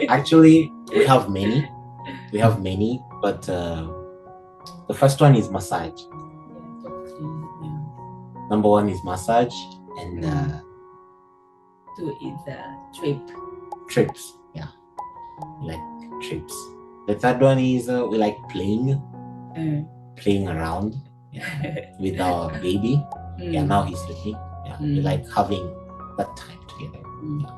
Actually, we have many. But the first one is massage. Number one is massage, and two is trips. Yeah, like trips. The third one is we like playing around with our baby. Yeah, now he's sleeping. Yeah, we like having that time together. Yeah.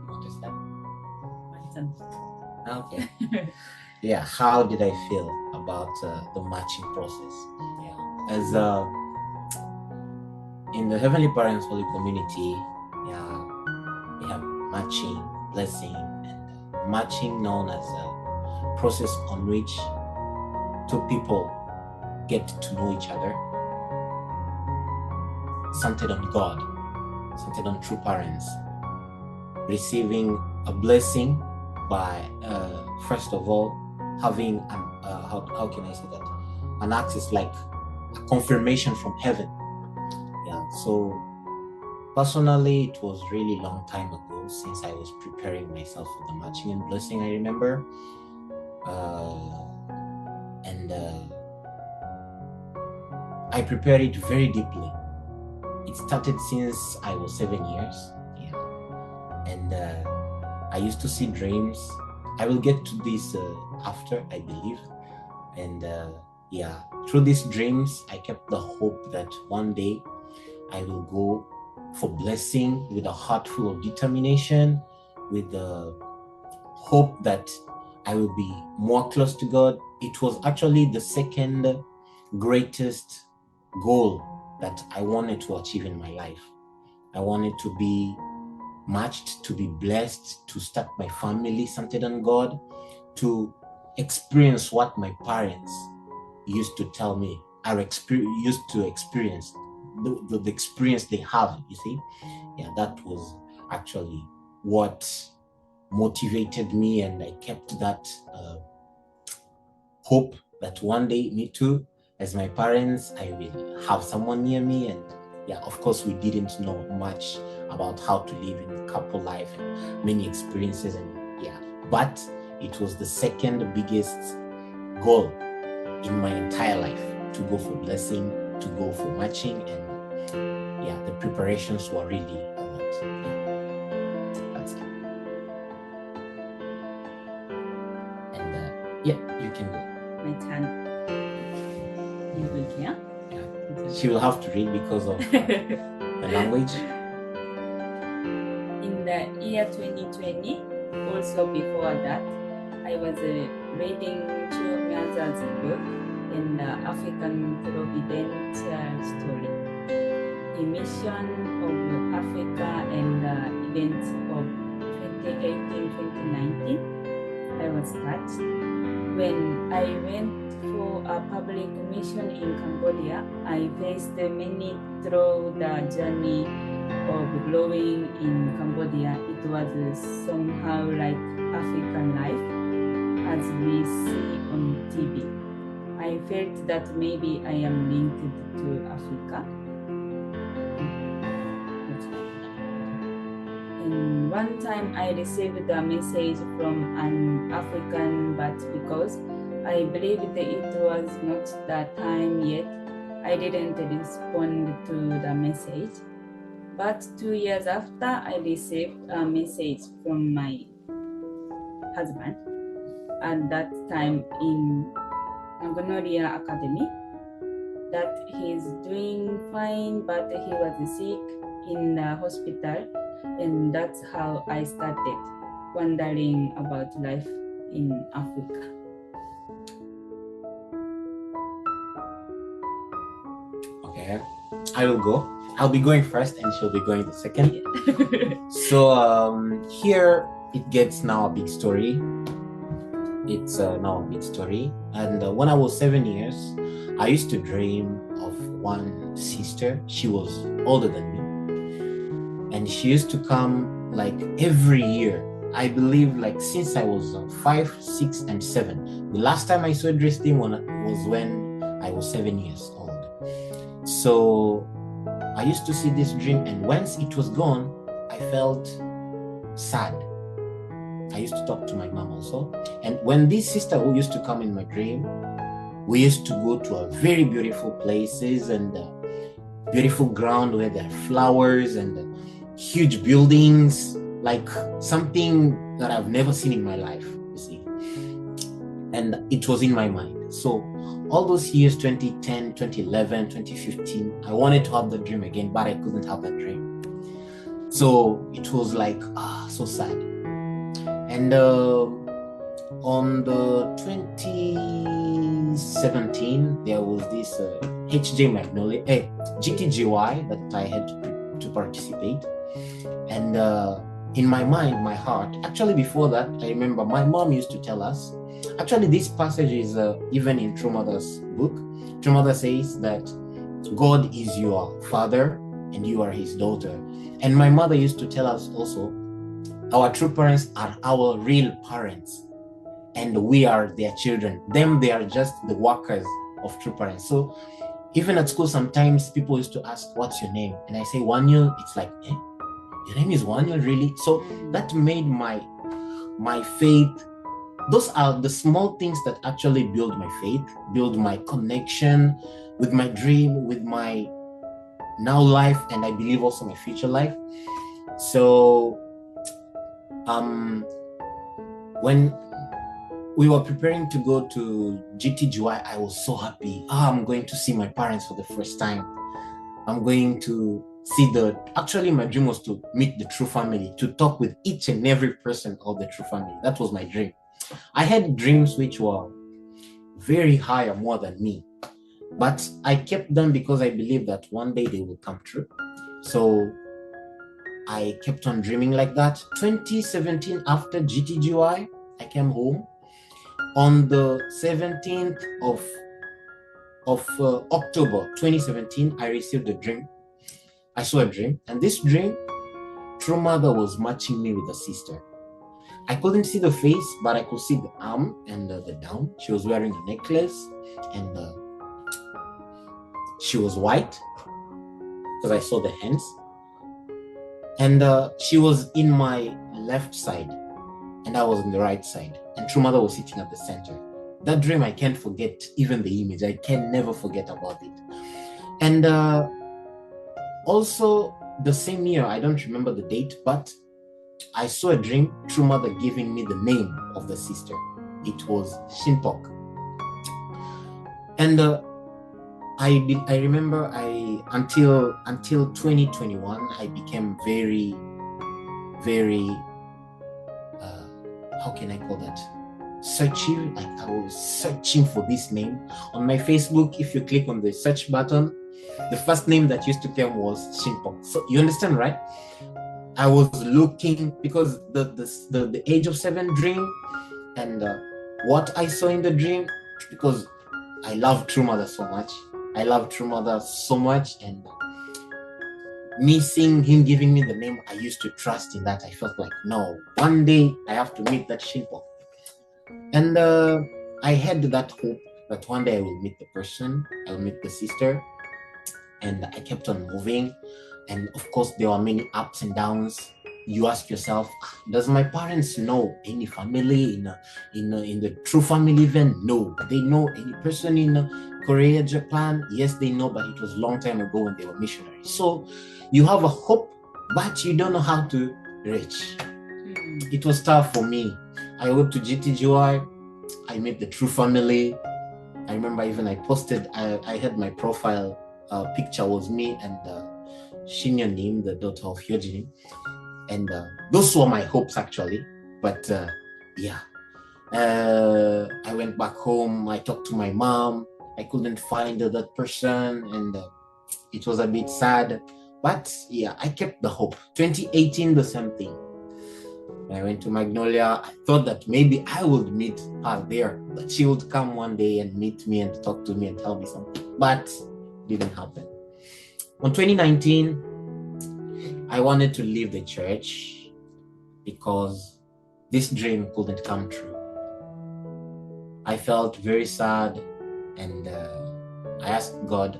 What is that? Okay. Yeah, how did I feel about the matching process? Yeah, as in the Heavenly Parents Holy Community, yeah, we have matching, blessing, and matching known as a process on which two people get to know each other, centered on God, centered on true parents, receiving a blessing by first of all having how can I say that, an access, like a confirmation from heaven. Yeah, so personally it was really long time ago since I was preparing myself for the matching and blessing, I remember, and I prepared it very deeply. It started since I was 7 years. Yeah, and I used to see dreams. I will get to this after, I believe. And yeah, through these dreams, I kept the hope that one day I will go for blessing with a heart full of determination, with the hope that I will be more close to God. It was actually the second greatest goal that I wanted to achieve in my life. I wanted to be matched, to be blessed, to start my family centered on God, to experience what my parents used to tell me, used to experience, the experience they have, you see. Yeah, that was actually what motivated me, and I kept that hope that one day, me too, as my parents, I will have someone near me. And yeah, of course, we didn't know much about how to live in couple life and many experiences, and yeah, but it was the second biggest goal in my entire life, to go for blessing, to go for matching. And yeah, the preparations were really a lot. Yeah, that's it. And yeah, you can go. My turn. You will hear? Yeah. She will have to read because of the language. In the year 2020, also before that, I was reading Chiomiaza's book in the African Providential Story, the mission of Africa and the events of 2018-2019. I was touched. When I went for a public mission in Cambodia, I faced many through the journey of growing in Cambodia. It was somehow like African life as we see on TV. I felt that maybe I am linked to Africa. And one time I received a message from an African, but because I believed it was not the time yet, I didn't respond to the message. But 2 years after, I received a message from my husband, at that time in Magnolia Academy, that he's doing fine, but he was sick in the hospital. And that's how I started wondering about life in Africa. Okay, I will go. I'll be going first and she'll be going the second. So here it gets now a big story. It's now a big story. And when I was 7 years, I used to dream of one sister. She was older than me. And she used to come like every year. I believe like since I was 5, 6, and 7. The last time I saw Dresden was when I was 7 years old. So I used to see this dream, and once it was gone, I felt sad. I used to talk to my mom also. And when this sister who used to come in my dream, we used to go to a very beautiful places and beautiful ground where there are flowers and huge buildings, like something that I've never seen in my life, you see. And it was in my mind. So all those years, 2010, 2011, 2015, I wanted to have the dream again, but I couldn't have that dream. So it was like, so sad. And on the 2017, there was this GTGY that I had to participate. And in my mind, my heart, actually before that, I remember my mom used to tell us, actually this passage is even in True Mother's book. True Mother says that God is your father and you are his daughter. And my mother used to tell us also, our true parents are our real parents and we are their children. Them, they are just the workers of true parents. So even at school, sometimes people used to ask, what's your name? And I say, Wanyel. It's like, your name is Wanyel, really? So that made my faith. Those are the small things that actually build my faith, build my connection with my dream, with my now life, and I believe also my future life. So when we were preparing to go to GTGY, I was so happy. I'm going to see my parents for the first time. I'm going to see actually my dream was to meet the true family, to talk with each and every person of the true family. That was my dream. I had dreams which were very high or more than me, but I kept them because I believed that one day they will come true. So I kept on dreaming like that. 2017, after GTGY, I came home. On the 17th of October 2017, I received a dream. I saw a dream, and this dream, True Mother was matching me with a sister. I couldn't see the face, but I could see the arm and the down. She was wearing a necklace, and she was white because I saw the hands. And she was in my left side, and I was on the right side. And True Mother was sitting at the center. That dream, I can't forget even the image. I can never forget about it. And also the same year, I don't remember the date, but I saw a dream, True Mother giving me the name of the sister. It was Shinpok. And I remember until 2021, I became very, very, how can I call that? Searching. Like I was searching for this name. On my Facebook, if you click on the search button, the first name that used to come was Shinpok. So you understand, right? I was looking because the age of 7 dream and what I saw in the dream, because I love True Mother so much. I love True Mother so much, and me seeing him giving me the name, I used to trust in that. I felt like, no, one day I have to meet that Shinpok. And I had that hope that one day I will meet the person, I will meet the sister, and I kept on moving. And of course, there were many ups and downs. You ask yourself, does my parents know any family in the true family even? No. They know any person in Korea, Japan? Yes, they know, but it was a long time ago when they were missionaries. So you have a hope, but you don't know how to reach. It was tough for me. I went to GTGY. I met the true family. I remember even I posted, I had my profile picture was me and Shinyonim, the daughter of Hyojin. And those were my hopes actually. But I went back home. I talked to my mom. I couldn't find that person, and it was a bit sad. But yeah, I kept the hope. 2018, the same thing. When I went to Magnolia, I thought that maybe I would meet her there, that she would come one day and meet me and talk to me and tell me something. But it didn't happen. On 2019, I wanted to leave the church because this dream couldn't come true. I felt very sad, and I asked God,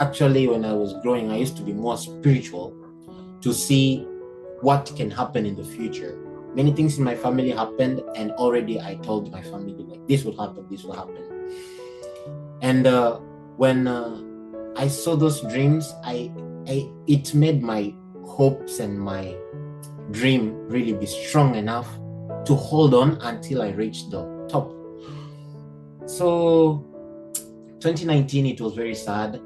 Actually, when I was growing, I used to be more spiritual to see what can happen in the future. Many things in my family happened, and already I told my family, like, this will happen, this will happen. And when I saw those dreams, it made my hopes and my dream really be strong enough to hold on until I reached the top. So 2019, it was very sad.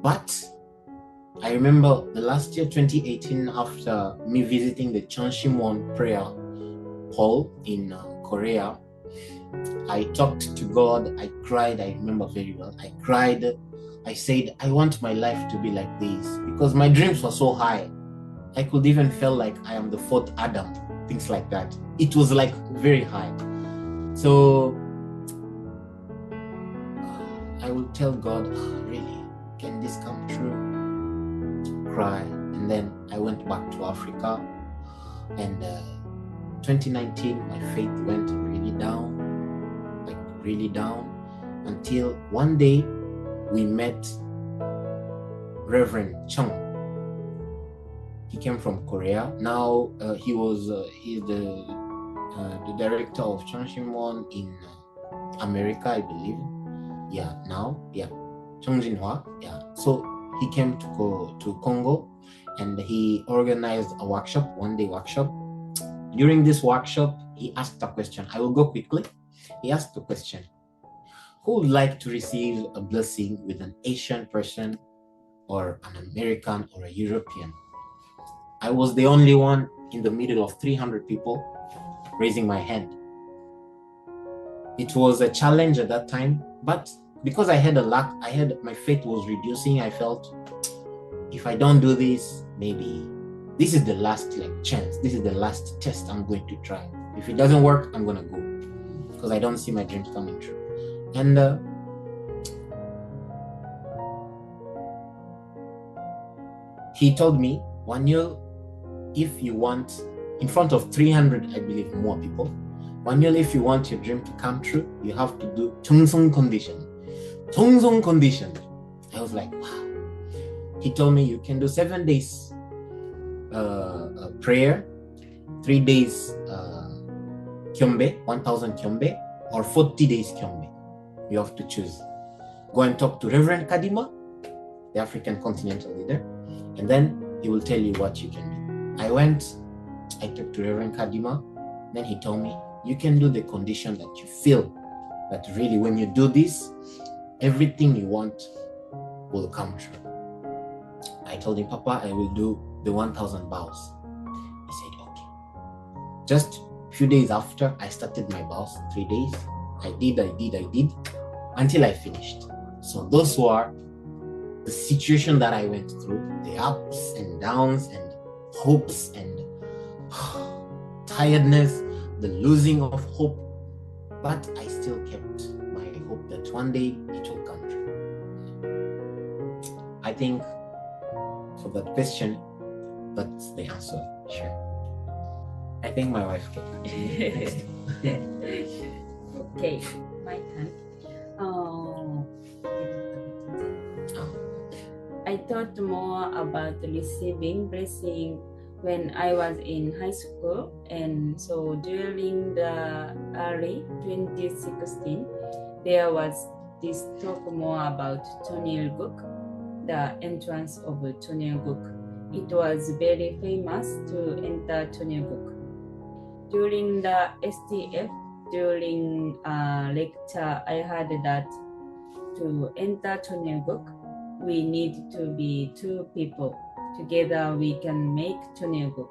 But I remember the last year, 2018, after me visiting the Chonshimwon prayer hall in Korea, I talked to God. I cried. I remember very well. I cried. I said, I want my life to be like this, because my dreams were so high. I could even feel like I am the fourth Adam, things like that. It was like very high. So I would tell God, really, can this come true? Cry. And then I went back to Africa, and 2019, my faith went really down, until one day we met Reverend Chung. He came from Korea. Now he's the director of Chonshimwon in America, I believe. Chung Jinhwa. So he came to Congo, and he organized a workshop, one-day workshop. During this workshop, he asked a question. I will go quickly. He asked the question, who would like to receive a blessing with an Asian person or an American or a European? I was the only one in the middle of 300 people raising my hand. It was a challenge at that time, but because I had my faith was reducing. I felt, if I don't do this, maybe this is the last chance. This is the last test I'm going to try. If it doesn't work, I'm gonna go, because I don't see my dreams coming true. And he told me, Wanyul, if you want, in front of 300, I believe, more people, Wanyul, if you want your dream to come true, you have to do Chungsong condition. Chungsong condition. I was like, wow. He told me you can do 7 days prayer, 3 days kyombe, 1000 kyombe, or 40 days kyombe. You have to choose. Go and talk to Reverend Kadima, the African continental leader, and then he will tell you what you can do. I talked to Reverend Kadima, then he told me, you can do the condition that you feel that really when you do this, everything you want will come true. I told him, Papa, I will do the 1000 bows. He said, okay. Just a few days after, I started my bows, 3 days. I did, until I finished. So those were the situation that I went through, the ups and downs and hopes and tiredness, the losing of hope. But I still kept my hope that one day it will come true. I think for that question, that's the answer. Sure. I think my wife can. Okay, my turn. I thought more about receiving blessing when I was in high school, and so during the early 2016, there was this talk more about Cheonilguk, the entrance of Cheonilguk. It was very famous to enter Cheonilguk. During the STF, during a lecture, I heard that to enter Cheonilguk, we need to be 2 people. Together we can make Cheonilguk.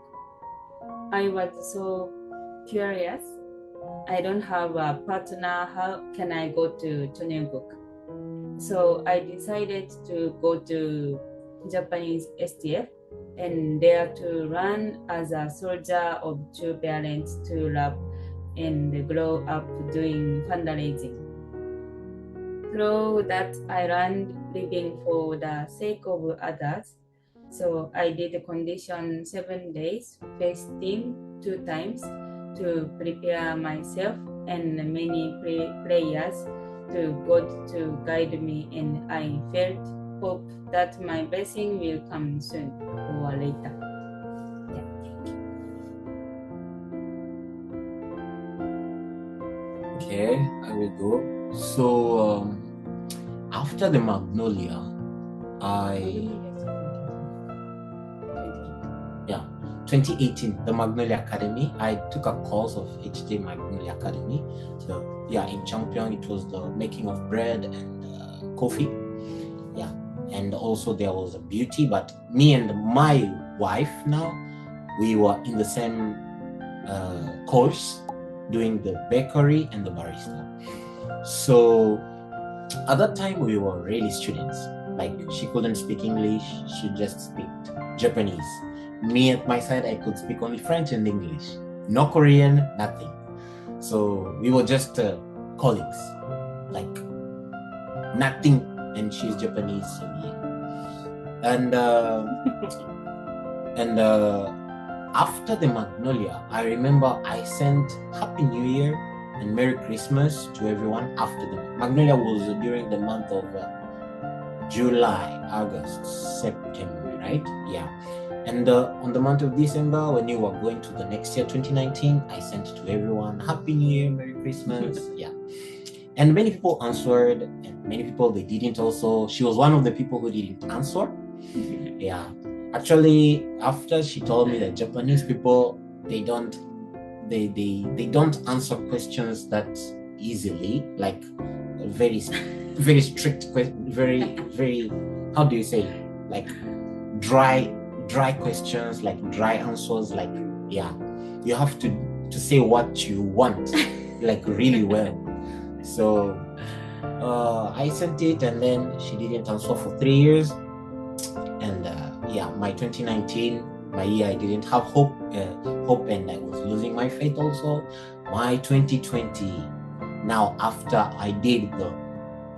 I was so curious. I don't have a partner. How can I go to Cheonilguk? So I decided to go to Japanese STF and there to run as a soldier of 2 parents to love and grow up doing fundraising. Through that, I learned living for the sake of others. So I did a condition 7 days, fasting 2 times to prepare myself and many prayers to God to guide me, and I felt hope that my blessing will come soon or later. Yeah, thank you. Okay, I will go. So after the Magnolia, yeah, 2018, the Magnolia Academy. I took a course of HD Magnolia Academy. So yeah, in Champion, it was the making of bread and coffee. Yeah, and also there was a beauty. But me and my wife now, we were in the same course, doing the bakery and the barista. So at that time, we were really students. Like, she couldn't speak English, she just speak Japanese. Me at my side, I could speak only French and English. No Korean, nothing. So we were just colleagues, like nothing. And she's Japanese, so yeah. And after the Magnolia, I remember I sent Happy New Year and Merry Christmas to everyone after the Magnolia was during the month of July, August, September, right? Yeah. And on the month of December, when you were going to the next year, 2019, I sent to everyone Happy New Year, Merry Christmas. Yeah. And many people answered, and many people they didn't also. She was one of the people who didn't answer. Yeah. Actually, after she told me that Japanese people, they don't answer questions that easily, like very strict, very how do you say, like dry questions, like dry answers, like yeah, you have to say what you want like really well. So I sent it, and then she didn't answer for 3 years. And yeah, my 2019, my year I didn't have hope, and I was losing my faith also. My 2020, now after I did the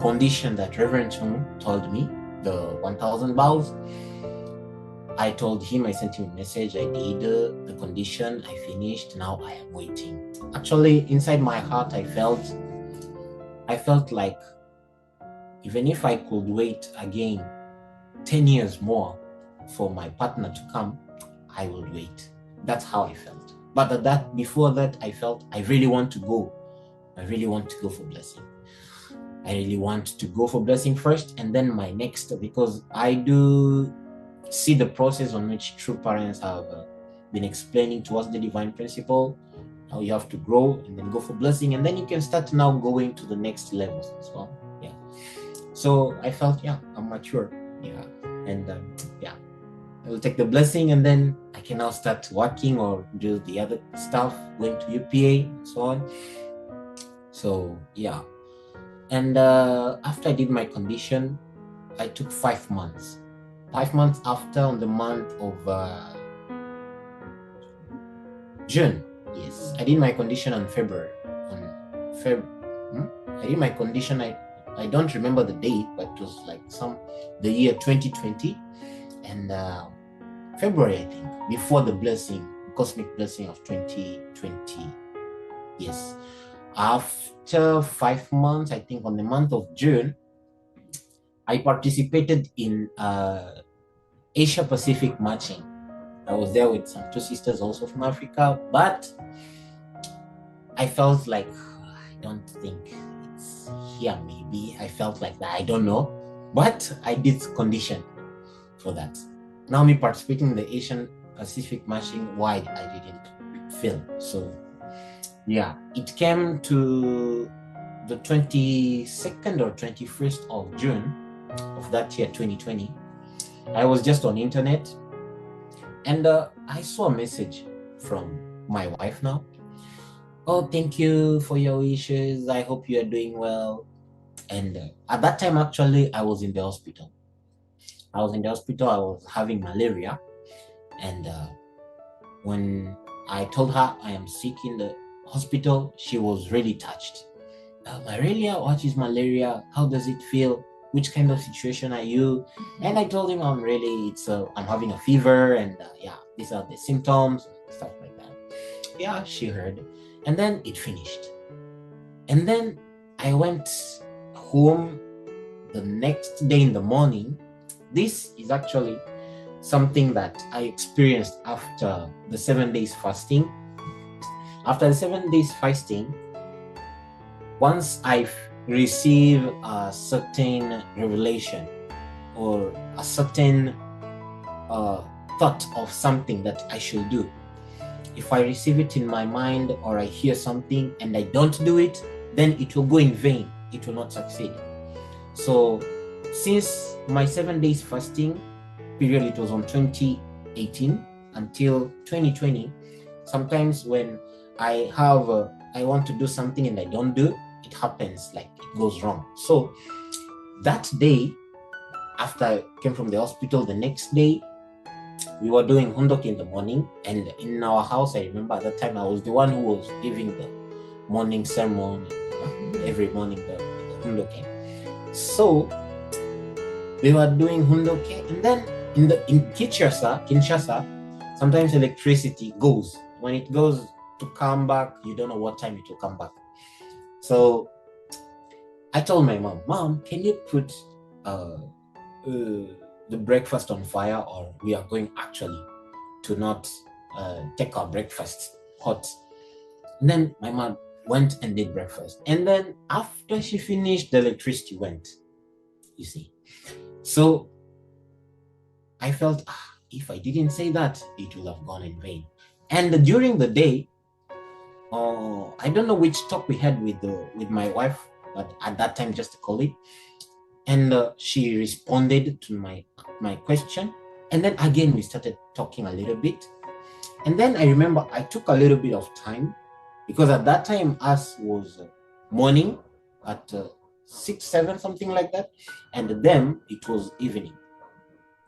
condition that Reverend Chung told me, the 1000 vows, I told him, I sent him a message, I did the condition, I finished, now I am waiting. Actually, inside my heart, I felt like even if I could wait again 10 years more for my partner to come, I would wait. That's how I felt. But before that, I felt I really want to go. I really want to go for Blessing. I really want to go for Blessing first, and then my next, because I do see the process on which true parents have been explaining to us the divine principle, how you have to grow and then go for Blessing, and then you can start now going to the next levels as well. Yeah. So I felt, yeah, I'm mature. Yeah. And yeah, I will take the Blessing, and then I can now start working or do the other stuff, going to UPA and so on. So yeah. And after I did my condition, I took 5 months. 5 months after, on the month of June. Yes, I did my condition on February. I did my condition. I don't remember the date, but it was like the year 2020, and February, I think, before the blessing, cosmic blessing of 2020. Yes. After 5 months, I think on the month of June, I participated in Asia Pacific matching. I was there with some 2 sisters also from Africa, but I felt like, I don't think it's here, maybe. I felt like that, I don't know. But I did condition for that. Now me participating in the Asian Pacific matching, why I didn't film. So yeah, it came to the 22nd or 21st of June of that year, 2020. I was just on internet, and I saw a message from my wife now. Oh, thank you for your wishes. I hope you are doing well. And at that time, actually, I was in the hospital. I was having malaria. And when I told her I am sick in the hospital, she was really touched. Malaria? What is malaria? How does it feel? Which kind of situation are you? And I told him I'm having a fever, and yeah, these are the symptoms, stuff like that. Yeah, she heard. And then it finished. And then I went home the next day in the morning. This is actually something that I experienced after the 7 days fasting. After the 7 days fasting, once I receive a certain revelation or a certain thought of something that I should do, if I receive it in my mind or I hear something and I don't do it, then it will go in vain. It will not succeed. So since my 7 days fasting period, it was on 2018 until 2020, sometimes when I want to do something and I don't do, it happens, like it goes wrong. So that day, after I came from the hospital, the next day, we were doing hundoki in the morning, and in our house, I remember at that time, I was the one who was giving the morning sermon every morning, the hundoki. So we were doing hundoki, and then in Kinshasa, sometimes electricity goes. When it goes to come back, you don't know what time it will come back. So I told my mom, can you put the breakfast on fire, or we are going actually to not take our breakfast hot. And then my mom went and did breakfast. And then after she finished, the electricity went, you see. So I felt, if I didn't say that, it will have gone in vain. And during the day, I don't know which talk we had with my wife, but at that time, just a colleague. And she responded to my question. And then again, we started talking a little bit. And then I remember I took a little bit of time, because at that time, us was morning at 6, 7, something like that. And them, it was evening.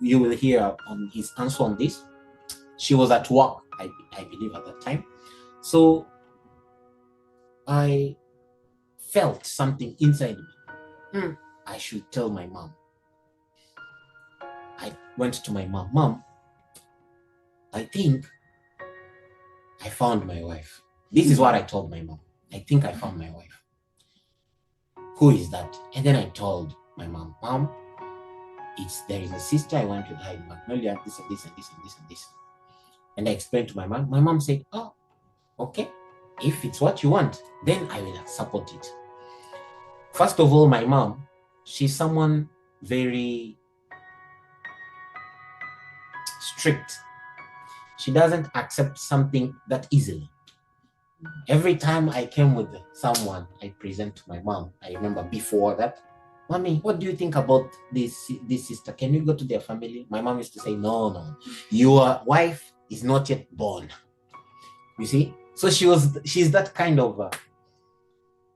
You will hear on his answer on this. She was at work, I believe, at that time. So I felt something inside me. I should tell my mom. I went to my mom. Mom, I think I found my wife. This is what I told my mom. I think I found my wife. Who is that? And then I told my mom, Mom, there is a sister I want to die in Magnolia, this and this and this and this and this. And I explained to my mom. My mom said, oh, okay. If it's what you want, then I will support it. First of all, my mom, she's someone very strict. She doesn't accept something that easily. Every time I came with someone, I present to my mom. I remember before that, Mommy, what do you think about this sister? Can you go to their family? My mom used to say, no, your wife is not yet born. You see? So she's that kind of,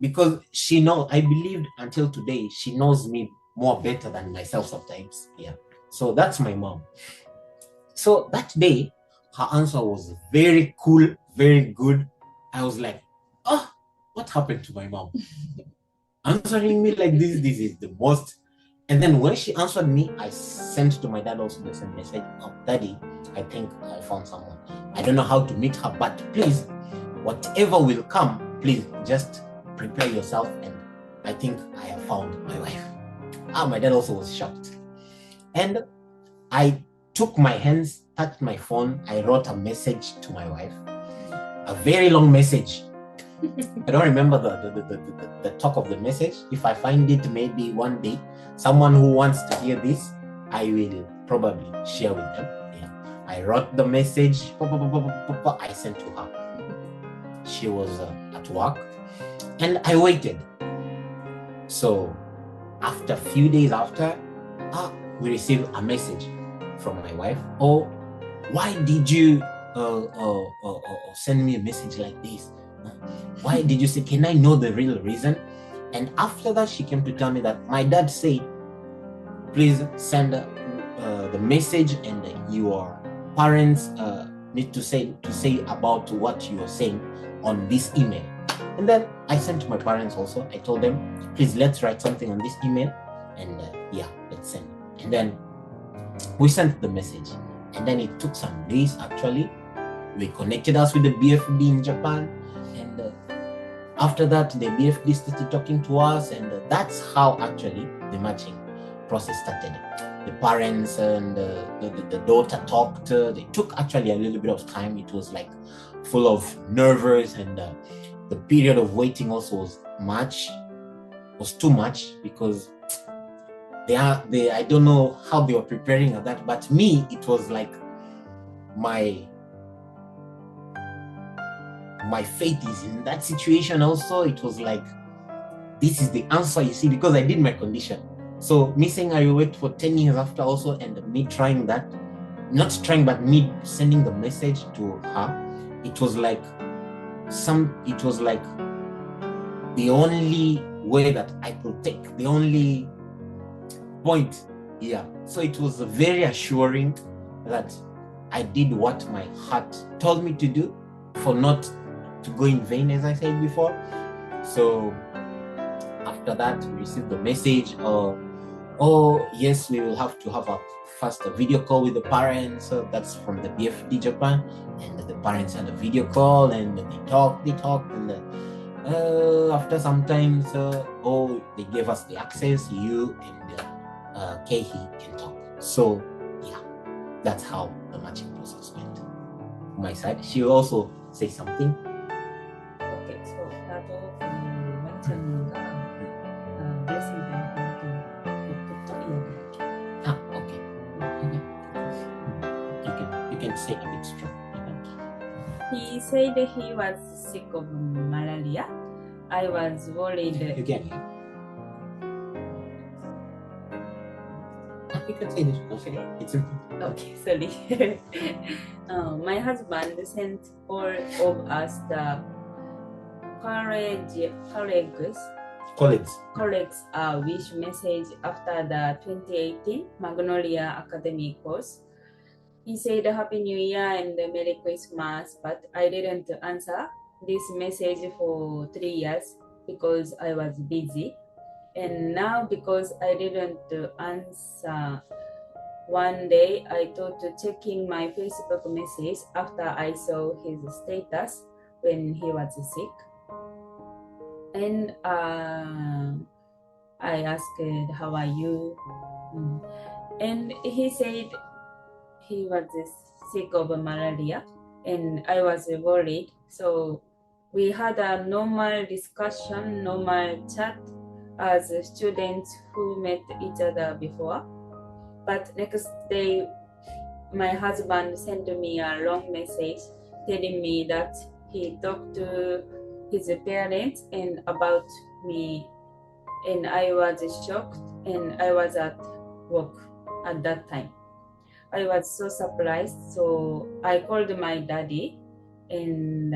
because she knows, I believed until today, she knows me more better than myself sometimes. Yeah. So that's my mom. So that day, her answer was very cool, very good. I was like, oh, what happened to my mom? Answering me like this is the most. And then when she answered me, I sent to my dad also the same message. Oh, Daddy, I think I found someone. I don't know how to meet her, but please, whatever will come, please just prepare yourself. And I think I have found my wife. My dad also was shocked. And I took my hands, touched my phone. I wrote a message to my wife, a very long message. I don't remember the talk of the message. If I find it, maybe one day, someone who wants to hear this, I will probably share with them. Yeah. I wrote the message, I sent to her. She was at work, and I waited. So after a few days after, we received a message from my wife. Oh, why did you send me a message like this? Why did you say, can I know the real reason? And after that, she came to tell me that my dad said, please send the message, and your parents need to say about what you are saying on this email. And then I sent to my parents also. I told them, please, let's write something on this email, and let's send. And then we sent the message. And then it took some days, actually. We connected us with the BFD in Japan, and After that, the BFD started talking to us, and that's how actually the matching process started. The parents and the daughter talked. They took actually a little bit of time. It was like full of nervous, and the period of waiting also was too much, because I don't know how they were preparing at that, but me, it was like my faith is in that situation also. It was like, this is the answer, you see, because I did my condition. So me saying I will wait for 10 years after also, and me trying that, not trying, but me sending the message to her, it was like the only way that I could take, the only point. Yeah. So it was very assuring that I did what my heart told me to do, for not to go in vain, as I said before. So after that, we received the message, oh yes, we will have to have a video call with the parents. So that's from the BFD Japan, and the parents had a video call, and they talked, and after some time, they gave us the access. You and Kehi can talk. So yeah, that's how the matching process went. On my side, she will also say something. Okay, so 나도 완전가 blessing 부터 이야기할게. Okay. You can say a bit strong. He said he was sick of malaria. I was worried. You can. You can say this. Okay. It's important. Okay, sorry. My husband sent all of us the colleagues wish message after the 2018 Magnolia Academy course. He said Happy New Year and Merry Christmas, but I didn't answer this message for 3 years because I was busy. And now, because I didn't answer, one day I thought checking my Facebook message after I saw his status when he was sick. And I asked, how are you? And he said he was sick of malaria, and I was worried. So we had a normal discussion, normal chat as students who met each other before. But next day, my husband sent me a long message telling me that he talked to his parents and about me, and I was shocked, and I was at work at that time. I was so surprised, so I called my daddy, and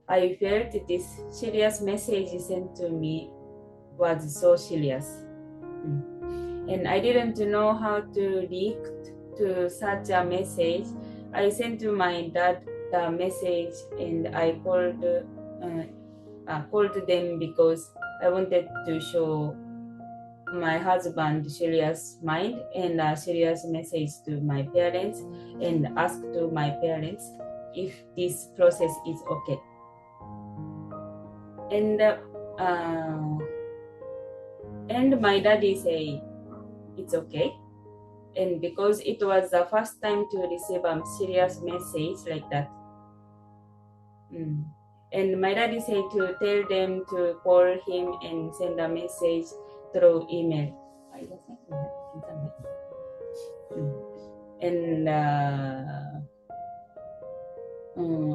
I felt this serious message sent to me was so serious. And I didn't know how to react to such a message. I sent to my dad the message, and I called them because I wanted to show my husband serious mind and a serious message to my parents, and ask to my parents if this process is okay. And my daddy say it's okay. And because it was the first time to receive a serious message like that. And my daddy said to tell them to call him and send a message through email. And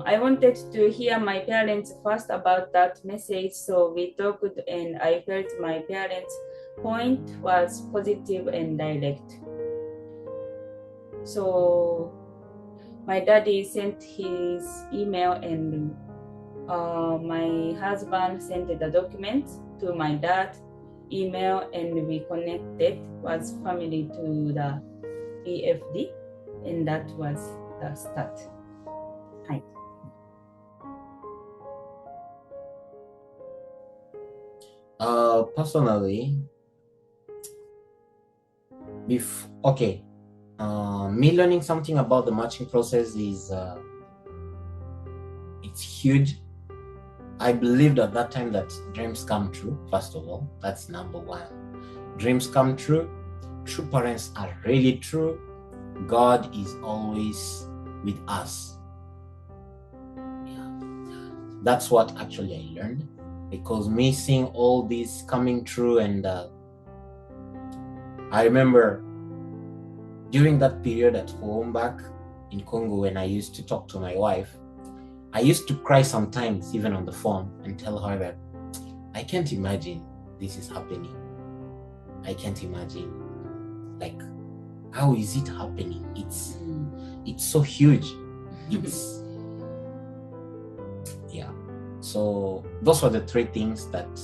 I wanted to hear my parents first about that message, so we talked, and I felt my parents' point was positive and direct. So my daddy sent his email, and my husband sent the documents to my dad email, and we connected as family to the BFD, and that was the start. Hi. Personally, me learning something about the matching process is it's huge, I believed at that time that dreams come true. First of all, that's number one. Dreams come true. True parents are really true. God is always with us. Yeah. That's what actually I learned, because me seeing all this coming true, and I remember during that period at home back in Congo, when I used to talk to my wife, I used to cry sometimes, even on the phone, and tell her that I can't imagine this is happening. I can't imagine, like, how is it happening? It's so huge. It's yeah. So those were the three things that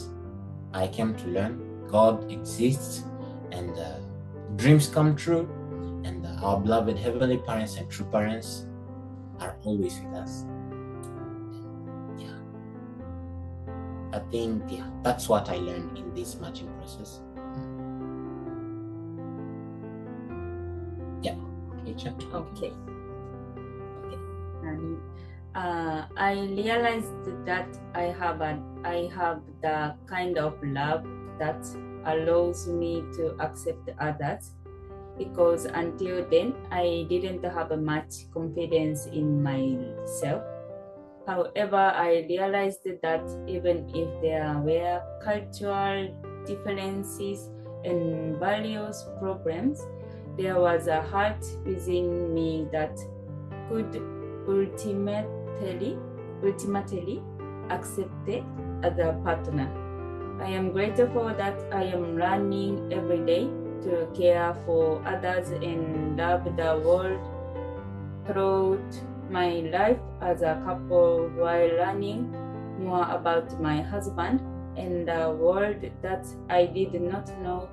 I came to learn. God exists, and dreams come true, and our beloved heavenly parents and true parents are always with us. Yeah, I think that's what I learned in this matching process. Yeah. Okay. I realized that I have the kind of love that allows me to accept others, because until then I didn't have much confidence in myself. However, I realized that even if there were cultural differences and various problems, there was a heart within me that could ultimately accept it as a partner. I am grateful that I am learning every day to care for others and love the world throughout my life as a couple, while learning more about my husband and the world that I did not know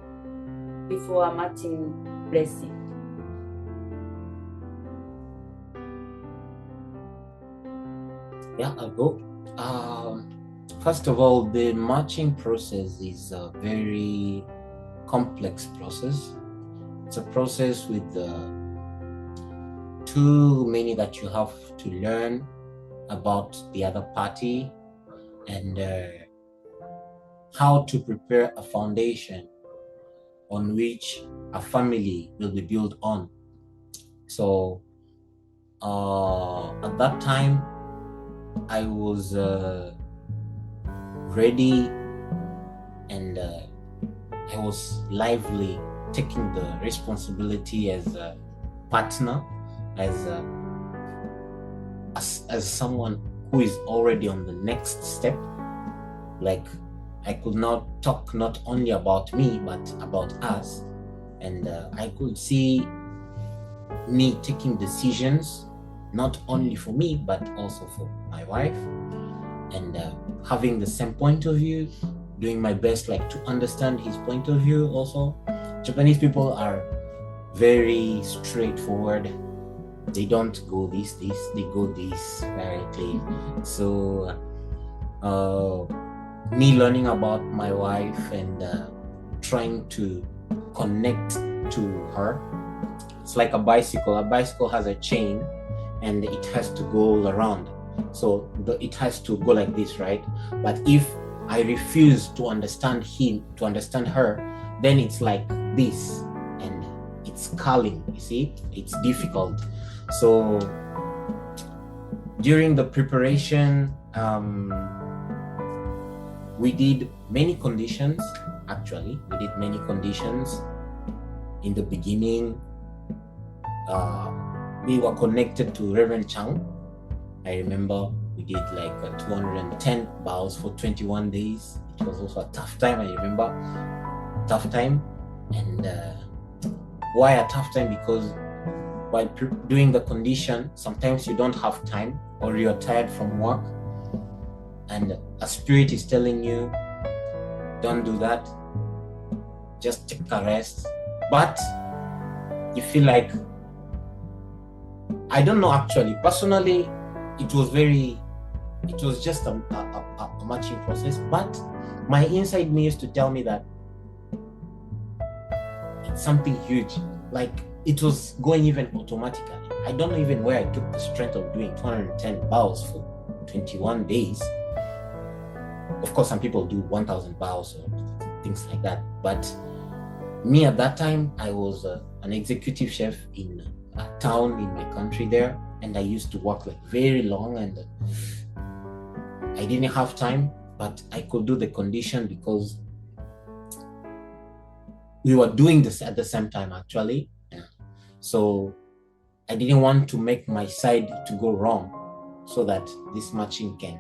before matching Blessing. Yeah, I'll go. First of all, the matching process is a very complex process. It's a process with too many that you have to learn about the other party, and how to prepare a foundation on which a family will be built on. So at that time, I was ready, and I was lively taking the responsibility as a partner, as someone who is already on the next step. Like, I could now talk not only about me but about us, and I could see me taking decisions not only for me but also for my wife, and having the same point of view, doing my best like to understand his point of view also. Japanese people are very straightforward. They don't go this, they go this directly. So me learning about my wife and trying to connect to her, it's like a bicycle. A bicycle has a chain and it has to go all around. So it has to go like this, right? But if I refuse to understand him, to understand her, then it's like this, and it's curling, you see? It's difficult. So during the preparation, we did many conditions, actually. We did many conditions. In the beginning, we were connected to Reverend Chang. I remember we did like 210 vows for 21 days. It was also a tough time, I remember. Tough time. And why a tough time? Because while doing the condition, sometimes you don't have time, or you're tired from work, and a spirit is telling you, don't do that, just take a rest. But you feel like, I don't know, actually, personally, it was just a matching process, but my inside me used to tell me that it's something huge. Like, it was going even automatically. I don't know even where I took the strength of doing 210 vows for 21 days. Of course, some people do 1,000 vows or things like that. But me at that time, I was an executive chef in a town in my country there, and I used to work like very long, and I didn't have time, but I could do the condition because we were doing this at the same time actually. So I didn't want to make my side to go wrong so that this matching can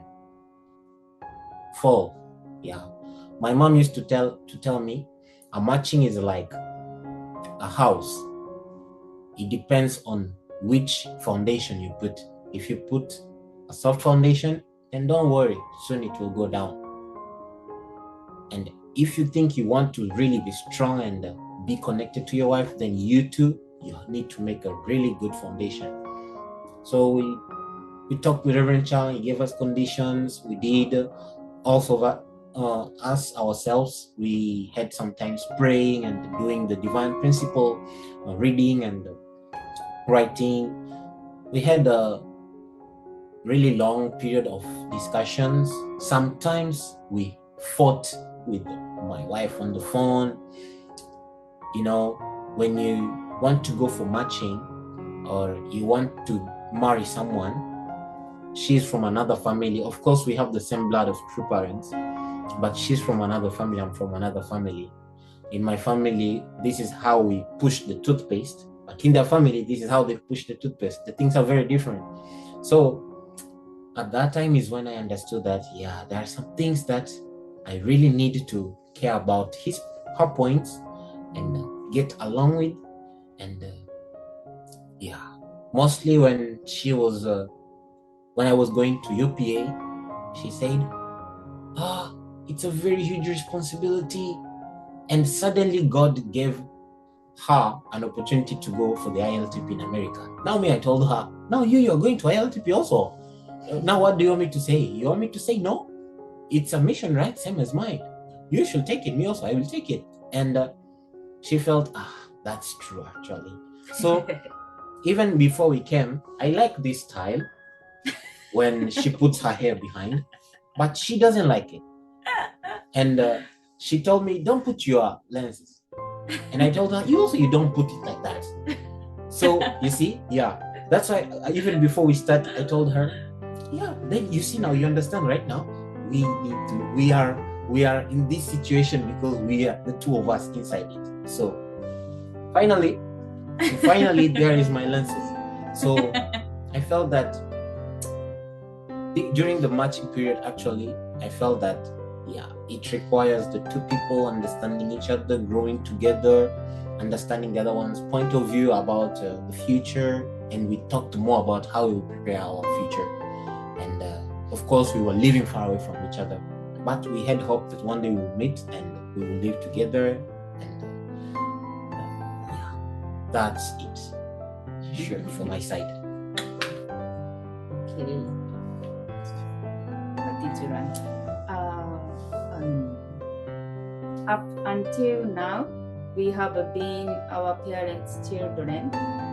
fall. Yeah. My mom used to tell me a matching is like a house. It depends on which foundation you put. If you put a soft foundation, then don't worry, soon it will go down. And if you think you want to really be strong and be connected to your wife, then you need to make a really good foundation. So we talked with Reverend Chang. He gave us conditions. We did also us ourselves. We had sometimes praying and doing the divine principle, reading and writing. We had a really long period of discussions. Sometimes we fought with my wife on the phone. You know, when you want to go for matching or you want to marry someone, she's from another family. Of course, we have the same blood of true parents, but she's from another family, I'm from another family. In my family, this is how we push the toothpaste, but in their family, this is how they push the toothpaste. The things are very different. So at that time is when I understood that, yeah, there are some things that I really need to care about her points and get along with. And yeah, mostly when I was going to UPA, she said, it's a very huge responsibility. And suddenly God gave her an opportunity to go for the ILTP in America. Now I told her, now you're going to ILTP also. Now what do you want me to say? You want me to say no? It's a mission, right? Same as mine. You should take it. Me also, I will take it. And she felt, that's true actually. So even before we came, I like this style when she puts her hair behind, but she doesn't like it. And she told me, don't put your lenses. And I told her, you don't put it like that. So you see, yeah, that's why even before we start, I told her, yeah, then you see now, you understand right now, we are in this situation because we are the two of us inside it. So finally there is my lenses. So I felt that during the matching period, actually, I felt that, yeah, it requires the two people understanding each other, growing together, understanding the other one's point of view about the future. And we talked more about how we will prepare our future. And of course, we were living far away from each other, but we had hope that one day we will meet and we will live together. And yeah, that's it. Sure, from my side. Okay. What did you run? Up until now, we have been our parents' children.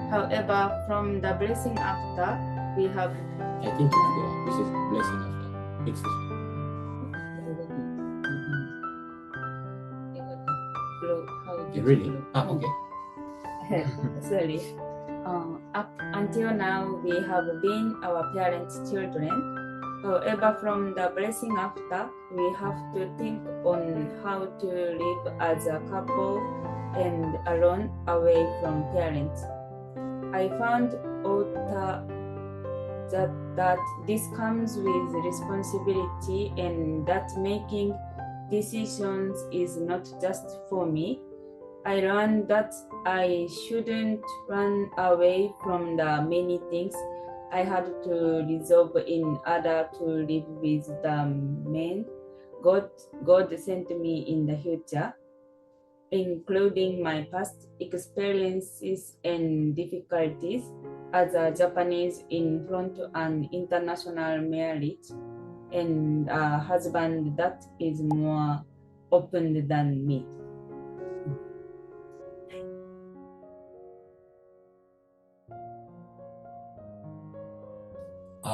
However, from the blessing after, we have. I think it's there. This is blessing after. It's this. Really? Okay. Sorry. Up until now, we have been our parents' children. However, from the blessing after, we have to think on how to live as a couple and alone away from parents. I found out that this comes with responsibility and that making decisions is not just for me. I learned that I shouldn't run away from the many things I had to resolve in order to live with the men God sent me in the future, including my past experiences and difficulties as a Japanese in front of an international marriage and a husband that is more open than me.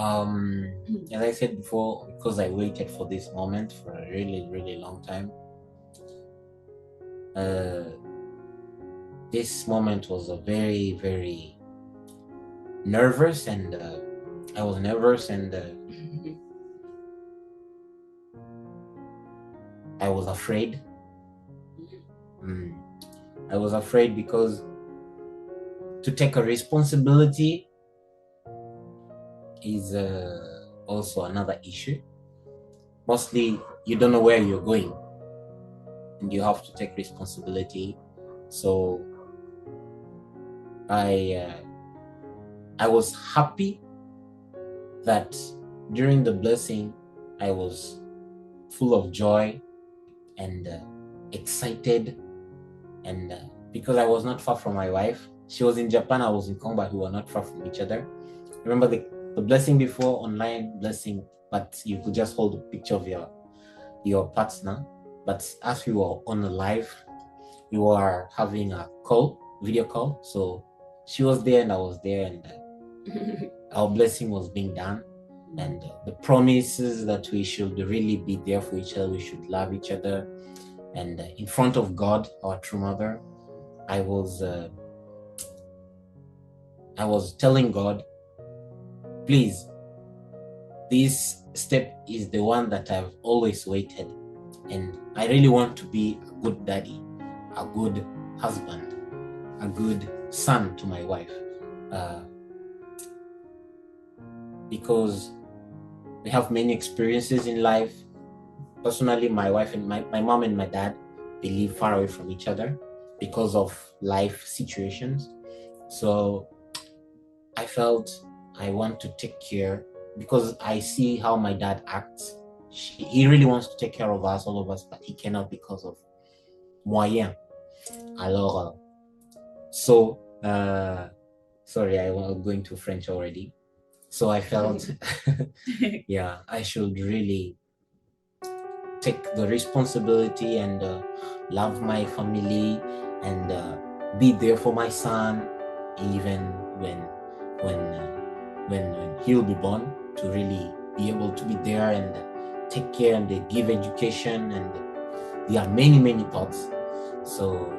As I said before, because I waited for this moment for a really, really long time, this moment was a very, very nervous, and I was nervous, and I was afraid. I was afraid because to take a responsibility is also another issue. Mostly, you don't know where you're going, and you have to take responsibility. So I was happy that during the blessing, I was full of joy and excited, and because I was not far from my wife. She was in Japan, I was in Congo, we were not far from each other. Remember the blessing before, online blessing, but you could just hold a picture of your partner. But as we were on a live, we were having a video call. So she was there and I was there, and our blessing was being done. And the promises that we should really be there for each other, we should love each other. And in front of God, our true mother, I was telling God, please, this step is the one that I've always waited. And I really want to be a good daddy, a good husband, a good son to my wife. Because we have many experiences in life. Personally, my wife and my mom and my dad, they live far away from each other because of life situations. So I felt I want to take care, because I see how my dad acts. He really wants to take care of us, all of us, but he cannot because of moyens. Alors, sorry, I was going to French already. So I felt, yeah, I should really take the responsibility and love my family and be there for my son, even when he'll be born, to really be able to be there and take care and give education, and there are many thoughts. So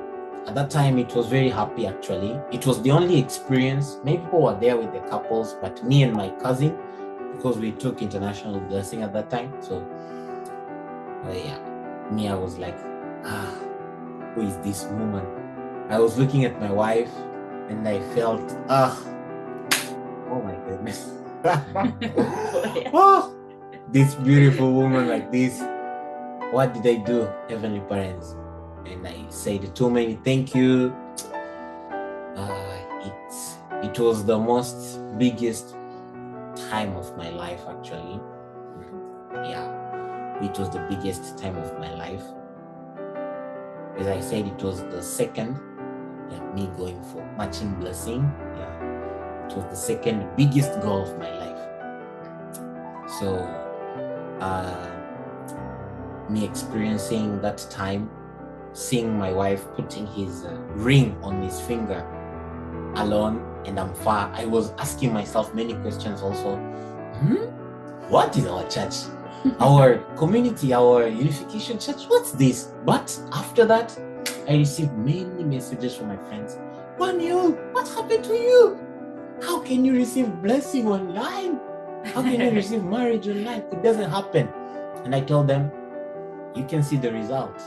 at that time it was very happy. Actually, it was the only experience. Many people were there with the couples, but me and my cousin, because we took international blessing at that time. So me, I was like, who is this woman? I was looking at my wife and I felt, oh my goodness. Oh, this beautiful woman like this. What did I do, Heavenly Parents? And I said too many thank you. It was the most biggest time of my life, actually. Yeah, it was the biggest time of my life. As I said, it was the second, me going for matching blessing. Yeah, it was the second biggest goal of my life. So, me experiencing that time, seeing my wife putting his ring on his finger alone, and I'm far, I was asking myself many questions also. What is our church? Our community, our unification church, what's this? But after that, I received many messages from my friends. Manuel, what happened to you? How can you receive blessing online? How can you receive marriage online? It doesn't happen. And I told them, you can see the result.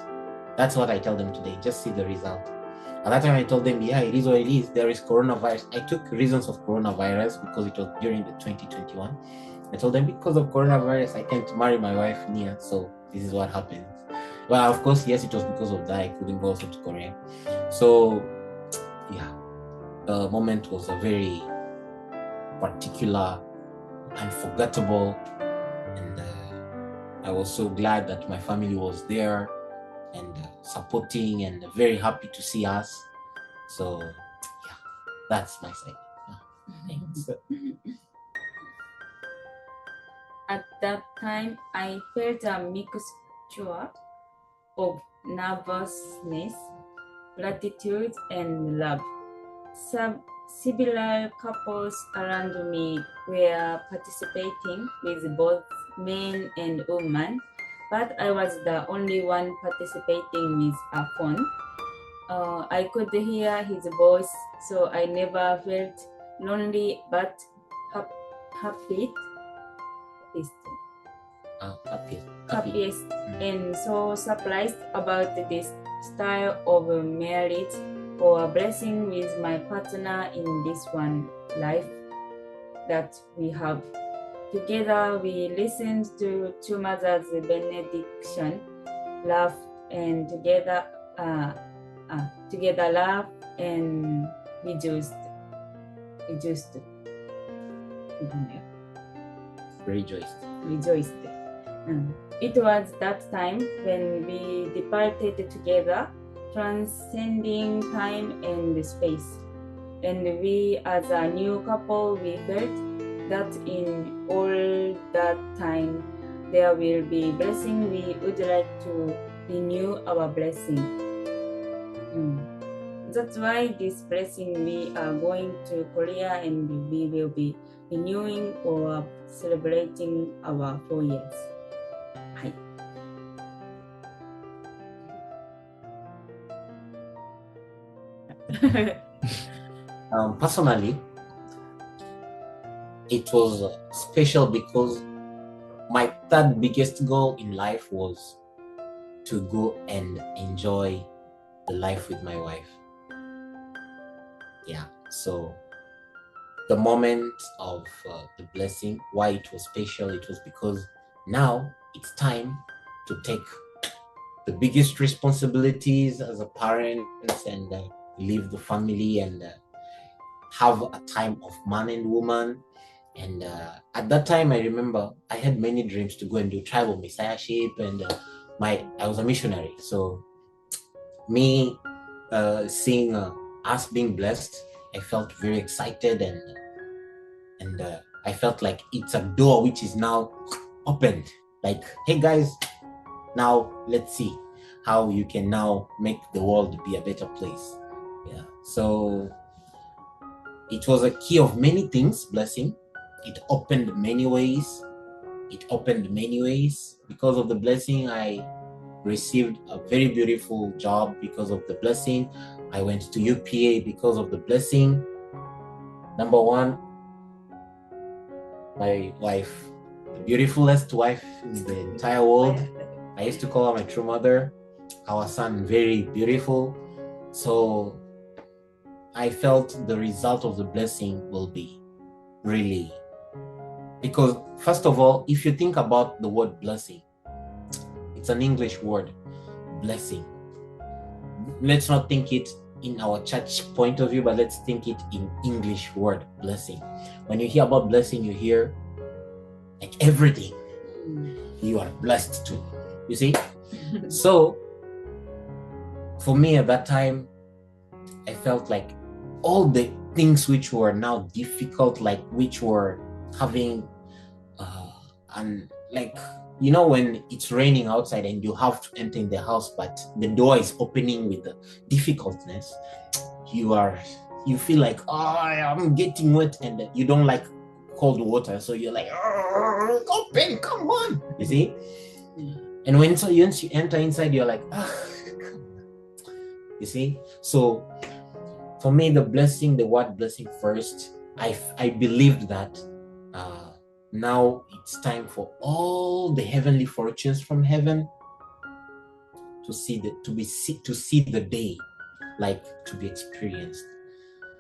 That's what I tell them today. Just see the result. At that time, I told them, yeah, it is what it is. There is coronavirus. I took reasons of coronavirus because it was during the 2021. I told them, because of coronavirus, I can't marry my wife near. So this is what happens. Well, of course, yes, it was because of that. I couldn't go also to Korea. So, yeah, the moment was a very particular, unforgettable, and I was so glad that my family was there and supporting and very happy to see us. So, yeah, that's my side. Thanks. At that time, I felt a mixture of nervousness, gratitude, and love. Similar couples around me were participating with both men and women, but I was the only one participating with a phone. I could hear his voice, so I never felt lonely but hap- happy. Happiest and so surprised about this style of marriage or blessing with my partner in this one life that we have. Together we listened to mother's benediction, laughed and together laughed and rejoiced. Rejoiced. It was that time when we departed together, transcending time and space. And we, as a new couple, we felt that in all that time, there will be blessing. We would like to renew our blessing. That's why this blessing we are going to Korea and we will be renewing or celebrating our 4 years. はい。Personally, it was special because my third biggest goal in life was to go and enjoy the life with my wife. Yeah, so the moment of the blessing, why it was special, it was because now it's time to take the biggest responsibilities as a parent and leave the family and have a time of man and woman. And at that time, I remember I had many dreams to go and do tribal messiahship, and I was a missionary. So me seeing us being blessed, I felt very excited, and I felt like it's a door which is now opened. Like, hey guys, now let's see how you can now make the world be a better place. Yeah. So it was a key of many things, blessing. It opened many ways. Because of the blessing, I received a very beautiful job because of the blessing. I went to UPA because of the blessing. Number one, my wife, the beautifulest wife in the entire world. I used to call her my true mother. Our son, very beautiful. So I felt the result of the blessing will be really, because first of all, if you think about the word blessing, it's an English word, blessing. Let's not think it in our church point of view, but let's think it in English word, blessing. When you hear about blessing, you hear like everything. You are blessed too, you see? So for me at that time, I felt like all the things which were now difficult, like which were having and like, you know, when it's raining outside and you have to enter in the house, but the door is opening with the difficultness, you feel like, oh, I'm getting wet, and you don't like cold water, so you're like, oh, open, come on, you see? And once you enter inside, you're like, oh, come on. You see? So for me, the word blessing first, I believed that now it's time for all the heavenly fortunes from heaven to see the day, like to be experienced.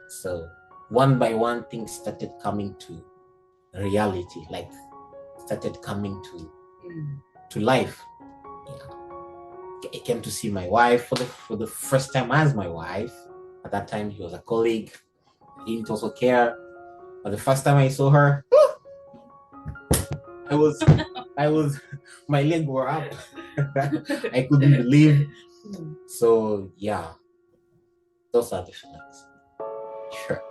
So one by one, things started coming to reality, like started coming to life. Yeah, I came to see my wife for the first time as my wife. At that time, he was a colleague. He didn't also care. But the first time I saw her, I was, my leg were up. I couldn't believe. So yeah, those are the feelings. Sure.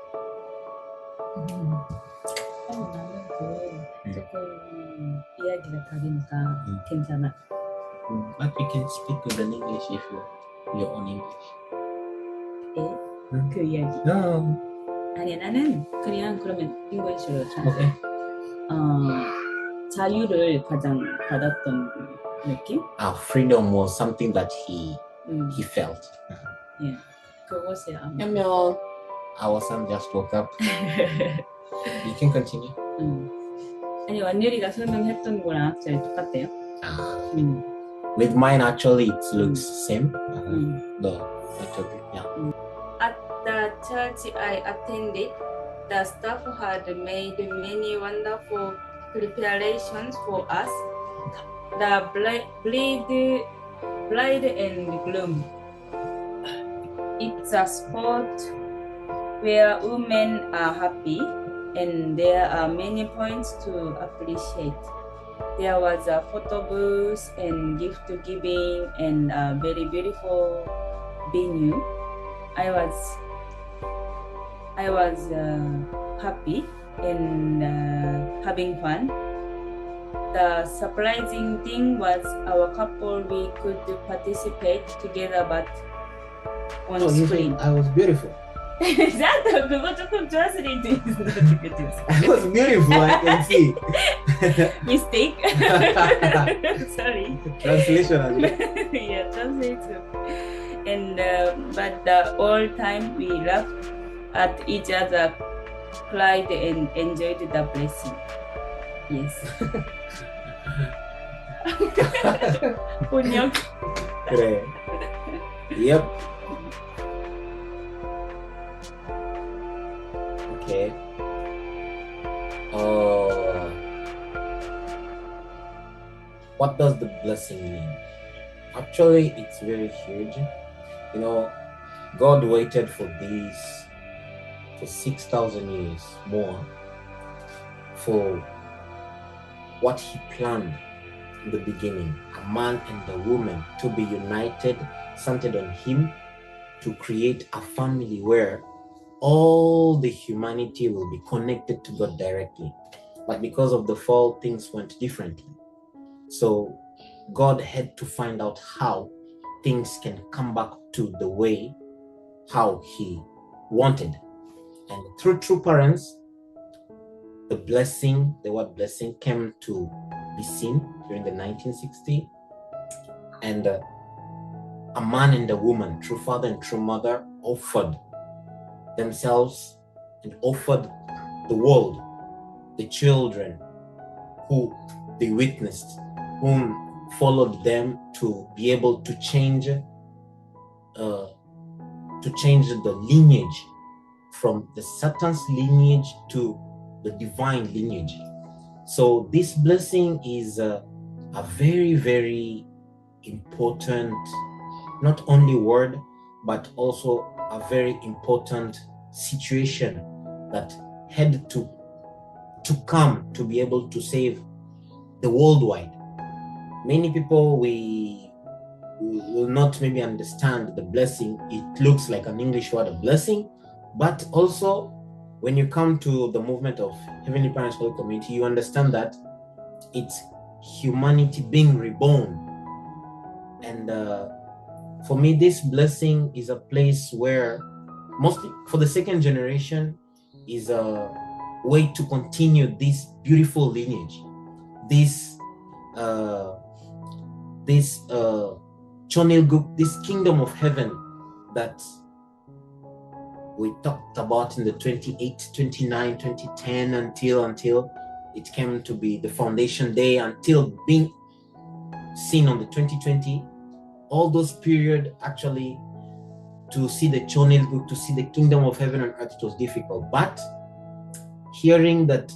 But we can speak with an English if you're on English. No. 아니 나는 그냥 그러면 잉글리시로 Okay. 자유를 가장 받았던 느낌? Freedom was something that he felt. 예, 그것이 아마. 그러면 our son just woke up. You can continue. 아니 완율이가 설명했던 거랑 제일 똑같대요. With mine actually it looks same. No, yeah. At the church I attended, the staff had made many wonderful preparations for us. The bride and groom. It's a sport where women are happy, and there are many points to appreciate. There was a photo booth and gift giving and a very beautiful venue. I was happy and having fun. The surprising thing was our couple, we could participate together but on screen. I was beautiful. Exactly. 그거 조금 translate is I was beautiful, I can see. mistake. Sorry. Translation. Yeah, translate. And but the whole time we laughed at each other, cried and enjoyed the blessing. Yes. 번역. 그래. Yep. Okay. What does the blessing mean? Actually, it's very huge. You know, God waited for this for 6,000 years more for what he planned in the beginning, a man and a woman to be united, centered on him, to create a family where all the humanity will be connected to God directly. But because of the fall, things went differently. So God had to find out how things can come back to the way how he wanted. And through true parents, the word blessing came to be seen during the 1960s. And a man and a woman, true father and true mother, offered themselves and offered the world, the children who they witnessed, whom followed them to be able to change the lineage from the Satan's lineage to the divine lineage. So this blessing is a very, very important, not only word, but also a very important situation that had to come to be able to save the worldwide. Many people will not maybe understand the blessing. It looks like an English word, a blessing, but also when you come to the movement of Heavenly Parents Holy Community, you understand that it's humanity being reborn. And for me, this blessing is a place where, mostly for the second generation, is a way to continue this beautiful lineage, this Chonilguk, this kingdom of heaven that we talked about in the 28, 29, 2010 until it came to be the foundation day, until being seen on the 2020. All those period, actually, to see the Chonilguk, to see the kingdom of heaven and earth, it was difficult. But hearing that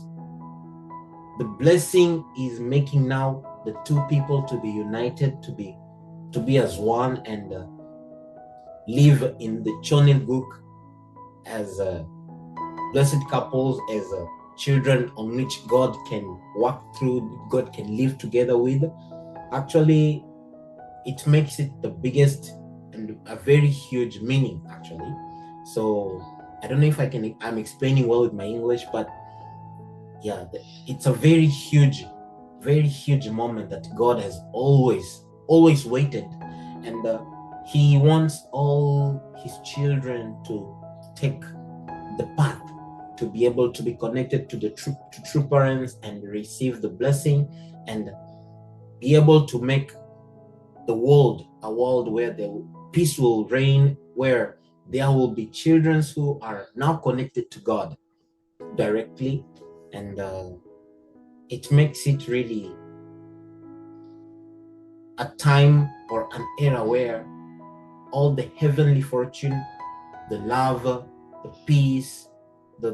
the blessing is making now the two people to be united, to be as one, and live in the Chonilguk as blessed couples, as children on which God can walk through, God can live together with. Actually, it makes it the biggest and a very huge meaning, actually. So I don't know if I'm explaining well with my English, but yeah, it's a very huge moment that God has always waited, and he wants all his children to take the path to be able to be connected to the true parents and receive the blessing and be able to make the world a world where the peace will reign, where there will be children who are now connected to God directly, and it makes it really a time or an era where all the heavenly fortune, the love, the peace, the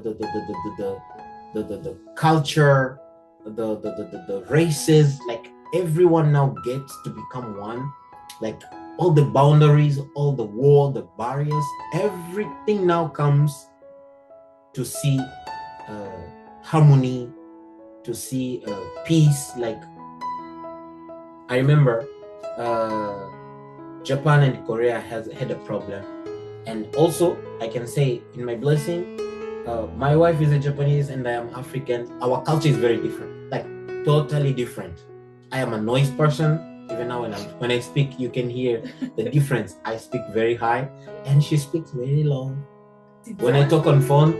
culture, the races, like everyone now gets to become one. Like all the boundaries, all the wall, the barriers, everything now comes to see harmony, to see peace. Like I remember Japan and Korea had a problem, and also I can say in my blessing, my wife is a Japanese and I am African. Our culture is very different, like totally different. I am a noise person. Even now when I speak, you can hear the difference. I speak very high and she speaks very low. When I talk on phone,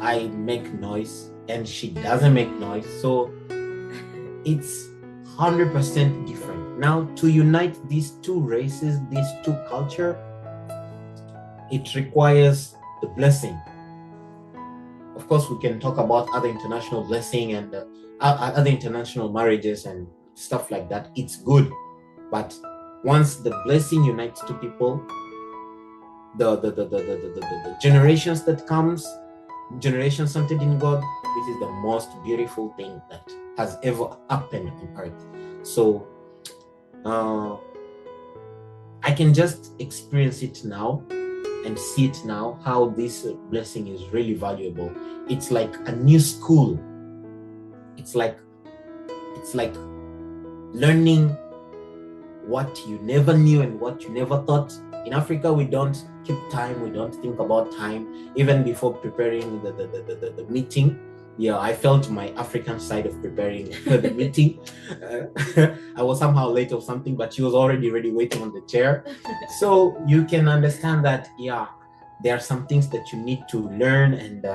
I make noise and she doesn't make noise. So it's 100% different. Now to unite these two races, these two cultures, it requires the blessing. Of course, we can talk about other international blessing and other international marriages and stuff like that. It's good, but once the blessing unites two people, the generations that comes, generations centered in God, this is the most beautiful thing that has ever happened on earth. So I can just experience it now and see it now, how this blessing is really valuable. It's like a new school. It's like learning what you never knew and what you never thought. In Africa, we don't keep time, we don't think about time. Even before preparing the meeting, yeah, I felt my African side of preparing the meeting. I was somehow late or something, but she was already ready waiting on the chair. So you can understand that, yeah, there are some things that you need to learn and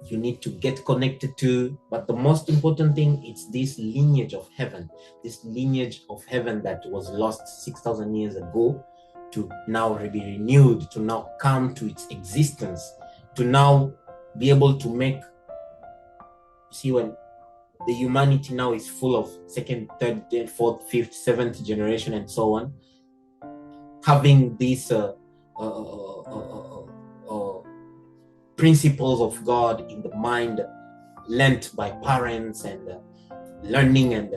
you need to get connected to. But the most important thing is this lineage of heaven, that was lost 6,000 years ago, to now be renewed, to now come to its existence, to now be able to make, see, when the humanity now is full of second, third, fourth, fifth, seventh generation and so on, having these principles of God in the mind, learnt by parents, and learning and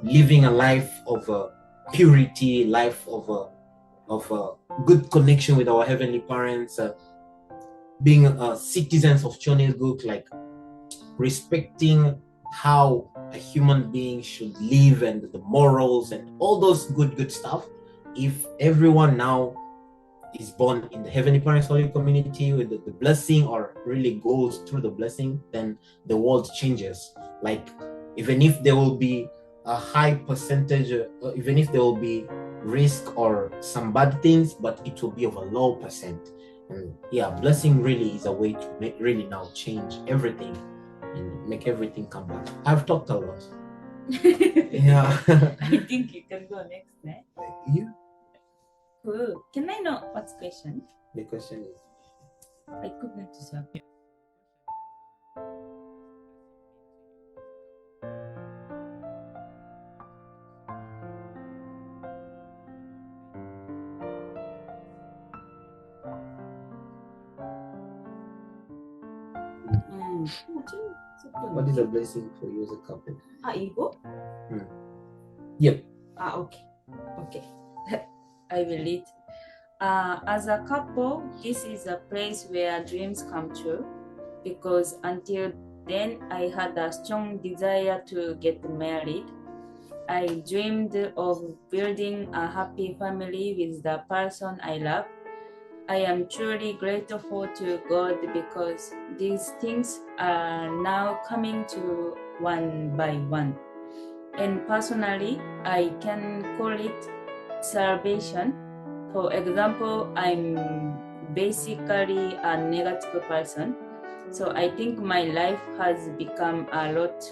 living a life of purity, life of good connection with our heavenly parents, being citizens of Choneguk, like respecting how a human being should live and the morals and all those good stuff. If everyone now is born in the Heavenly Parents Holy Community with the blessing, or really goes through the blessing, then the world changes. Like even if there will be a high percentage, even if there will be risk or some bad things, but it will be of a low percent. And yeah, blessing really is a way to really now change everything and make everything come back. I've talked a lot. Yeah. I think you can go next, eh? You? Cool. Can I know what's question? The question is, I couldn't hear. what is a blessing for you as a couple? Ego? Yep. Okay. I will read. As a couple, this is a place where dreams come true, because until then I had a strong desire to get married. I dreamed of building a happy family with the person I love. I am truly grateful to God because these things are now coming to one by one. And personally, I can call it salvation. For example, I'm basically a negative person. So I think my life has become a lot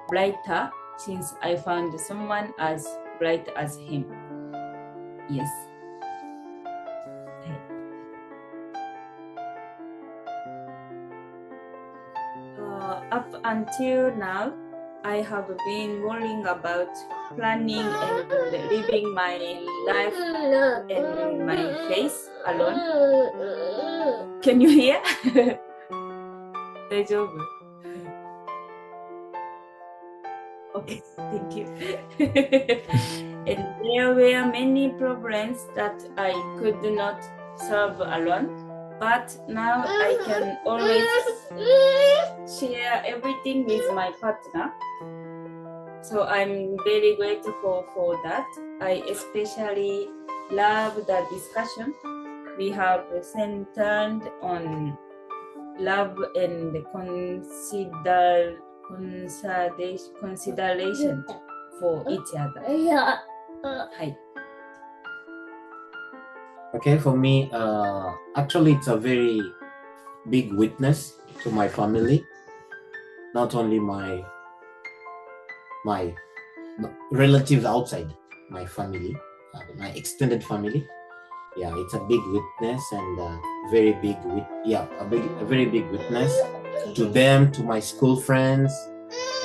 brighter since I found someone as bright as him. Yes. Up until now, I have been worrying about planning and living my life in my face alone. Can you hear? 大丈夫? Okay, thank you. And there were many problems that I could not solve alone, but now I can always share everything with my partner. So I'm very grateful for that. I especially love the discussion we have centered on love and consideration for each other. Hi. Okay, for me, actually, it's a very big witness to my family. Not only my relatives outside my family, my extended family. Yeah, it's a big witness and a very big witness to them, to my school friends,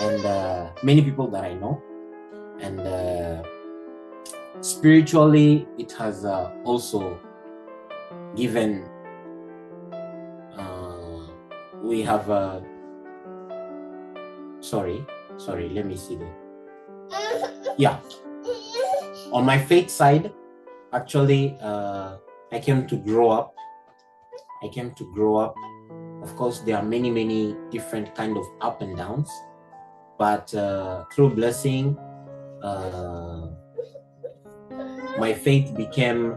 and many people that I know. And spiritually, it has also given. We have sorry, let me see that. Yeah, on my faith side, actually, I came to grow up. Of course, there are many different kind of up and downs, but through blessing, my faith became,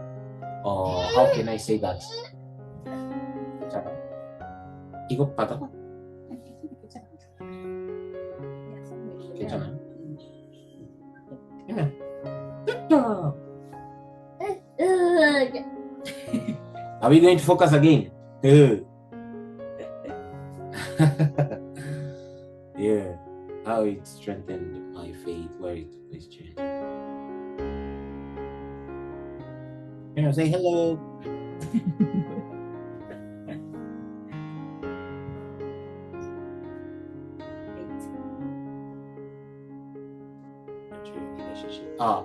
how can I say that? 이것 받아? 괜찮아요? Are we going to focus again? Yeah, how it strengthened my faith, where it was changed. Say hello.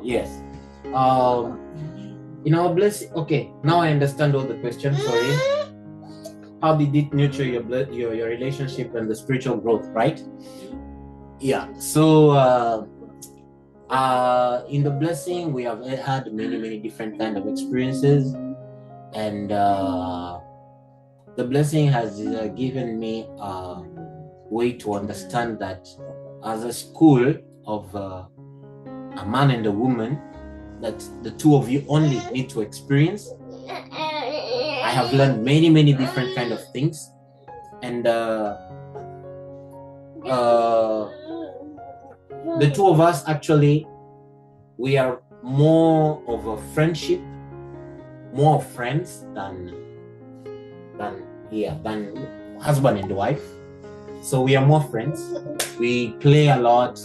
Yes. Blessing. Okay, now I understand all the questions. Sorry. How did it nurture your relationship and the spiritual growth, right? Yeah. So in the blessing, we have had many different kind of experiences, and the blessing has given me a way to understand that as a school of a man and a woman, that the two of you only need to experience. I have learned many different kind of things, and the two of us actually, we are more of a friendship, more of friends than husband and wife. So we are more friends. We play a lot.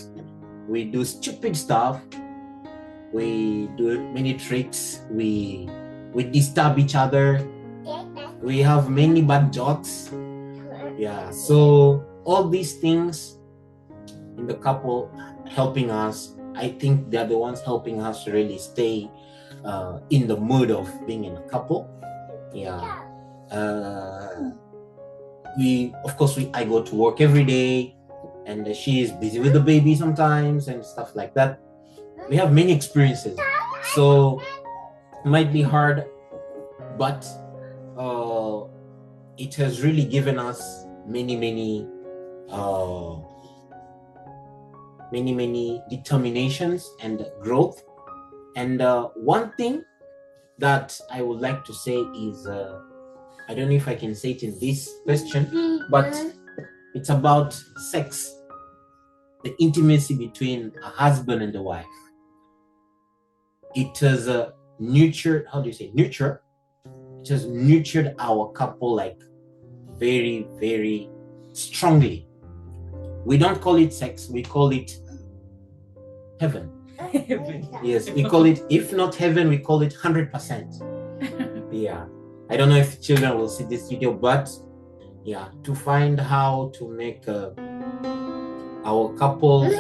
We do stupid stuff. We do many tricks. We disturb each other. We have many bad jokes. Yeah. So all these things in the couple helping us, I think they're the ones helping us to really stay in the mood of being in a couple. Yeah. I go to work every day, and she is busy with the baby sometimes and stuff like that. We have many experiences, so it might be hard, but it has really given us many determinations and growth. And one thing that I would like to say is, I don't know if I can say it in this question, but it's about sex, the intimacy between a husband and a wife. It is nurture. How do you say nurture? It it has nurtured our couple like very, very strongly. We don't call it sex, we call it heaven. Yes, we call it, if not heaven, we call it 100%. Yeah, I don't know if children will see this video, but yeah, to find how to make our couple is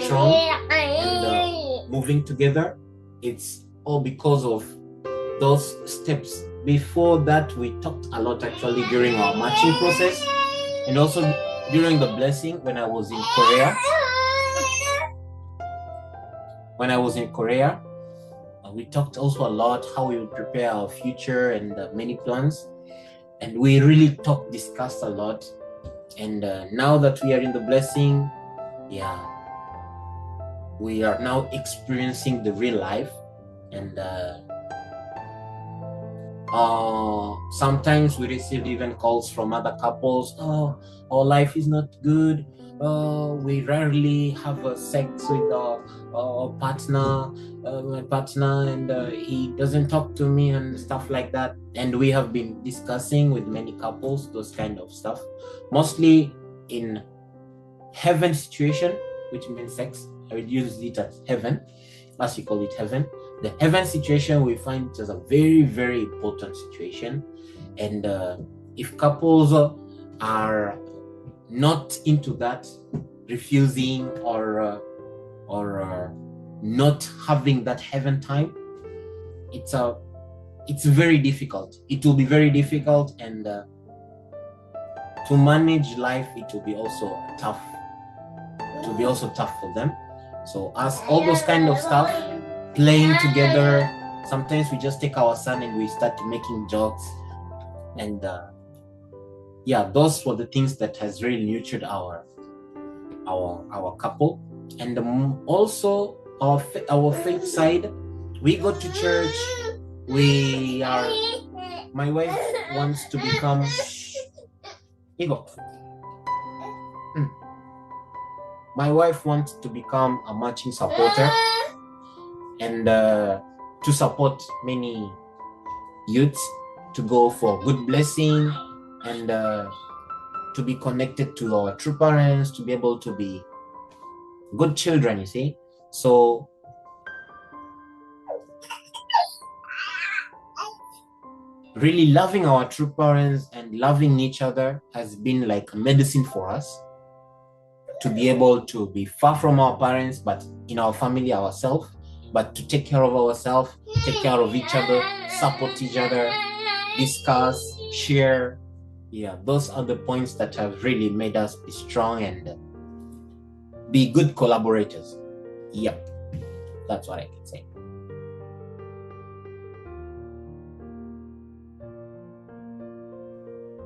strong and moving together, it's all because of those steps. Before that, we talked a lot actually during our matching process, and also during the blessing when I was in Korea. We talked also a lot how we would prepare our future and many plans, and we really discussed a lot. And now that we are in the blessing, yeah, we are now experiencing the real life. And sometimes we receive even calls from other couples. Oh, our life is not good. We rarely have sex with our partner, my partner, and he doesn't talk to me and stuff like that. And we have been discussing with many couples those kind of stuff, mostly in heaven situation, which means sex. I would use it as heaven, as you call it, heaven. The heaven situation, we find it as a very, very important situation. And if couples are not into that, refusing or not having that heaven time, it's very difficult. It will be very difficult, and to manage life, it will be also tough. It will be also tough for them. So as all those kind of stuff, playing together, sometimes we just take our son and we start making jokes, and yeah, those were the things that has really nurtured our couple. And also our faith side, we go to church. My wife wants to become my wife wants to become a matching supporter, and to support many youths to go for good blessing, and to be connected to our true parents, to be able to be good children, you see. So really loving our true parents and loving each other has been like a medicine for us, to be able to be far from our parents, but in our family ourselves, but to take care of ourselves, take care of each other, support each other, discuss, share. Yeah, those are the points that have really made us be strong and be good collaborators. Yep, that's what I can say.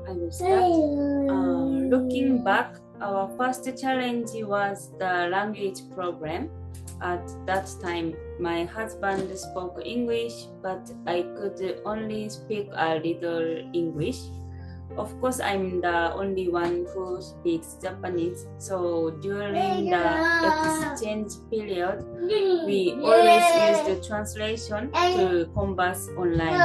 I will start. Looking back, our first challenge was the language problem. At that time, my husband spoke English, but I could only speak a little English. Of course, I'm the only one who speaks Japanese, so during the exchange period, we always use the translation to converse online.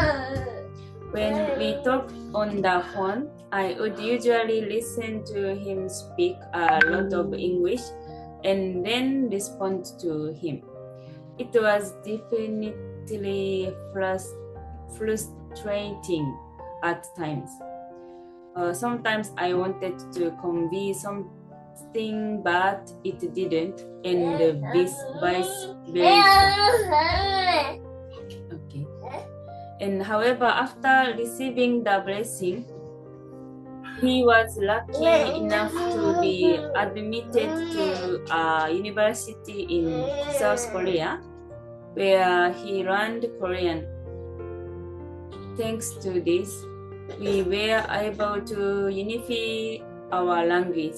When we talked on the phone, I would usually listen to him speak a lot of English and then respond to him. It was definitely frustrating at times. Sometimes I wanted to convey something, but it didn't, and vice versa. Okay. And however, after receiving the blessing, he was lucky enough to be admitted to a university in South Korea, where he learned Korean. Thanks to this, we were able to unify our language.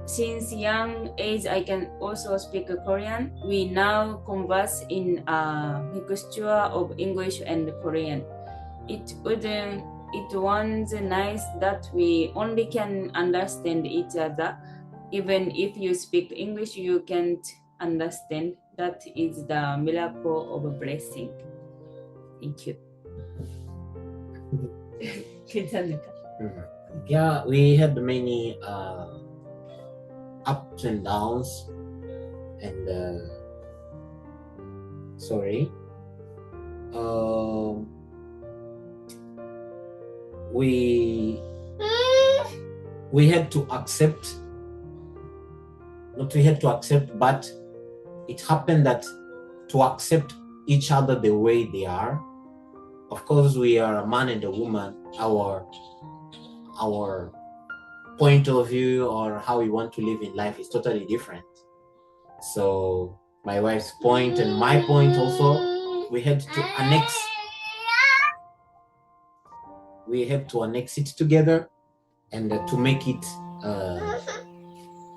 Since young age, I can also speak Korean. We now converse in a mixture of English and Korean. It was nice that we only can understand each other. Even if you speak English, you can't understand. That is the miracle of a blessing. Thank you. Yeah, we had many ups and downs, and sorry, we had to accept, not we had to accept, but it happened that to accept each other the way they are. Of course, we are a man and a woman. Our point of view or how we want to live in life is totally different. So my wife's point and my point also, we had to annex it together, and to make it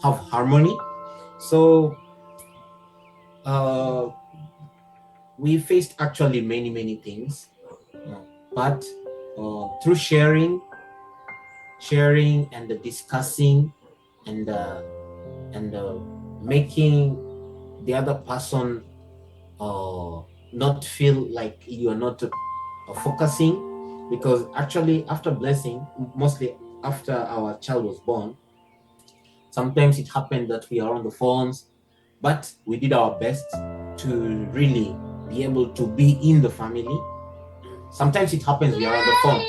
have harmony. So we faced actually many things, but through sharing and discussing and making the other person not feel like you are not focusing, because actually after Blessing, mostly after our child was born, sometimes it happened that we are on the phones, but we did our best to really be able to be in the family. Sometimes it happens we are on the phone,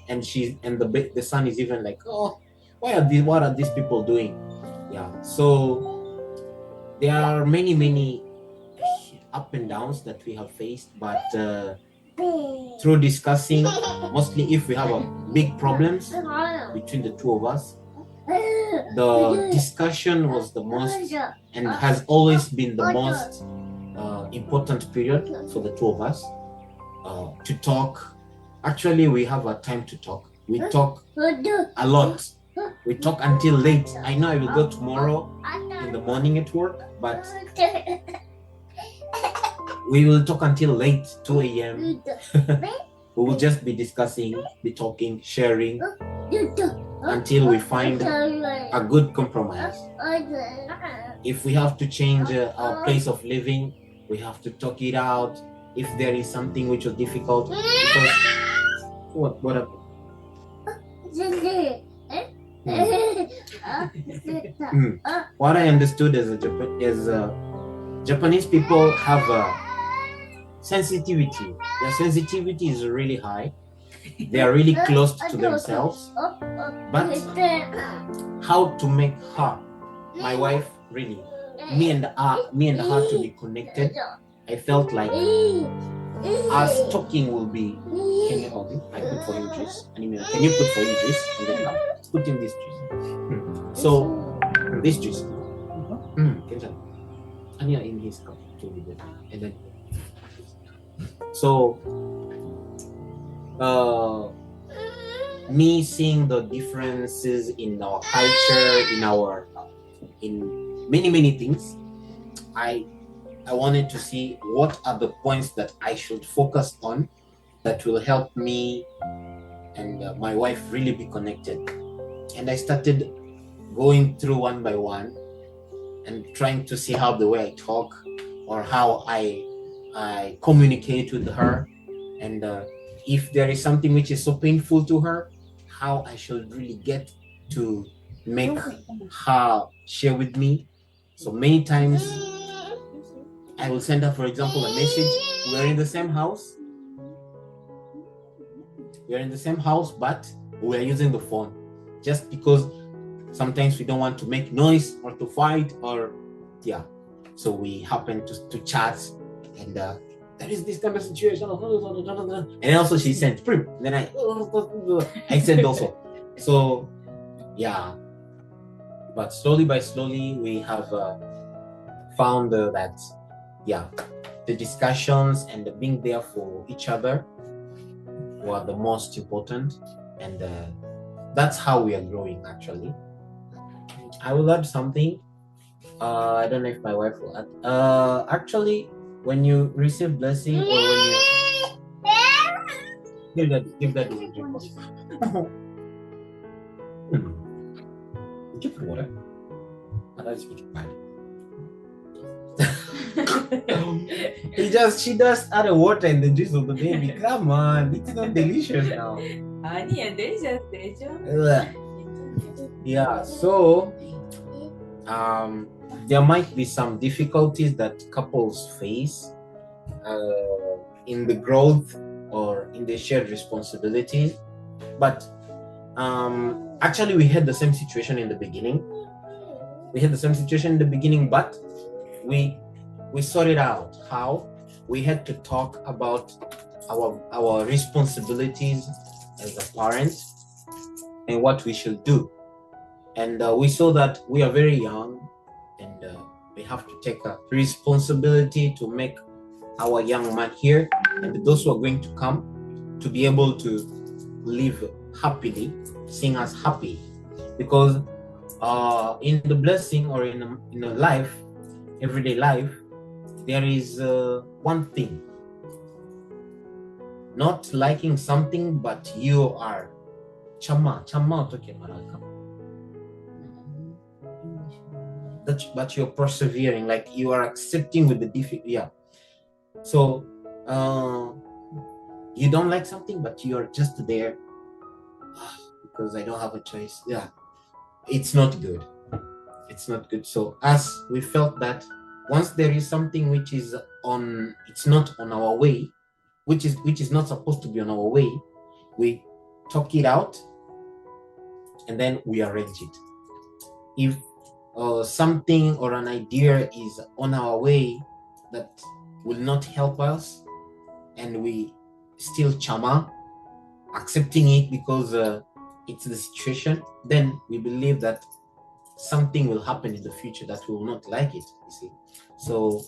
and the son is even like, oh, what are these people doing? Yeah. So there are many up and downs that we have faced, but through discussing, mostly if we have a big problems between the two of us, the discussion was the most and has always been the most important period for the two of us to talk. Actually, we have a time to talk. We talk a lot. We talk until late. I know I will go tomorrow in the morning at work, but we will talk until late, 2 a.m. We will just be discussing, be talking, sharing until we find a good compromise. If we have to change our place of living, we have to talk it out. If there is something which was difficult, because what happened? What I understood as Japanese people have a sensitivity. Their sensitivity is really high. They are really close to themselves. But how to make her, my wife, really, me and her to be connected, I felt like us talking will be. Can you hold it? I put for you juice. Can you put for you juice? And then put in this juice. So this juice. And yeah, in his cup. And then so me seeing the differences in our culture, in many things, I wanted to see what are the points that I should focus on that will help me and my wife really be connected. And I started going through one by one and trying to see how the way I talk or how I communicate with her, and if there is something which is so painful to her, how I should really get to make her share with me. So many times I will send her, for example, a message. We're in the same house, but we're using the phone just because sometimes we don't want to make noise or to fight or so we happen to chat, and there is this kind of situation, and also she sent, and then I sent also. So but slowly by slowly we have found that the discussions and the being there for each other were the most important, and that's how we are growing. Actually, I will add something. I don't know if my wife will add. Actually, when you receive blessing, or when you give that drink. Give it water. Otherwise, it's bad. She just added water in the juice of the baby. Come on, it's not delicious now. Ugh. Yeah, so there might be some difficulties that couples face in the growth or in the shared responsibilities, but actually we had the same situation in the beginning. But we sorted out how we had to talk about our responsibilities as a parent and what we should do. And we saw that we are very young, and we have to take a responsibility to make our young man here and those who are going to come to be able to live happily, seeing us happy. Because in the blessing or in a life, everyday life, there is one thing. Not liking something, but you are chama toke maraka. But you're persevering, like you are accepting with the difficulty. Yeah. So you don't like something, but you're just there because I don't have a choice. Yeah. It's not good. So as we felt that once there is something which is it's not on our way, which is not supposed to be on our way, we talk it out and then we arrange it. If something or an idea is on our way that will not help us, and we still chama, accepting it because it's the situation, then we believe that something will happen in the future that we will not like it, you see. So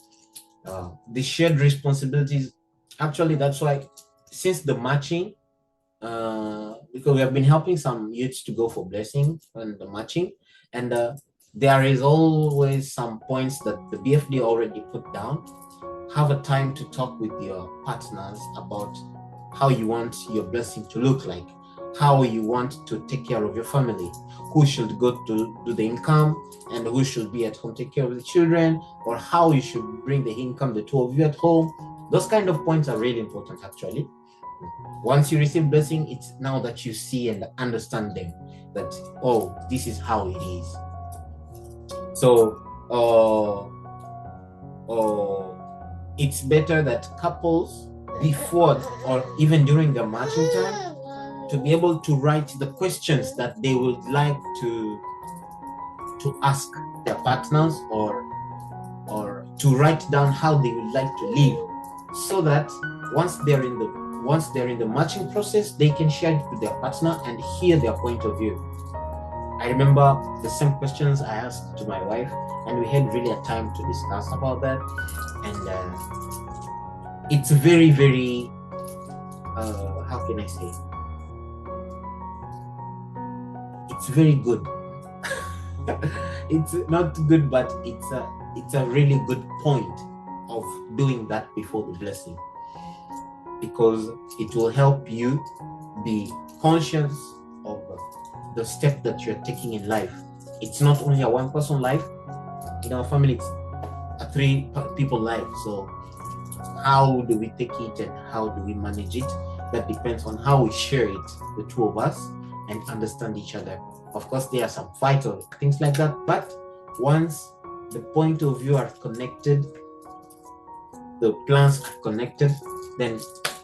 the shared responsibilities, actually that's why since the matching, because we have been helping some youths to go for blessing and the matching, and there is always some points that the BFD already put down. Have a time to talk with your partners about how you want your blessing to look like, how you want to take care of your family, who should go to do the income and who should be at home take care of the children, or how you should bring the income, the two of you at home. Those kind of points are really important actually. Once you receive blessing, it's now that you see and understand them, that oh, this is how it is. So it's better that couples before or even during the matching time to be able to write the questions that they would like to ask their partners, or to write down how they would like to live, so that once they're in the matching process, they can share it with their partner and hear their point of view. I remember the same questions I asked to my wife, and we had really a time to discuss about that. And it's very, very, how can I say? It's very good. It's not good, but it's a really good point of doing that before the blessing, because it will help you be conscious of the step that you're taking in life. It's not only a one-person life. In our family, it's a three-people life. So how do we take it and how do we manage it? That depends on how we share it, the two of us, and understand each other. Of course, there are some fights or things like that, but once the point of view are connected, the plans are connected, then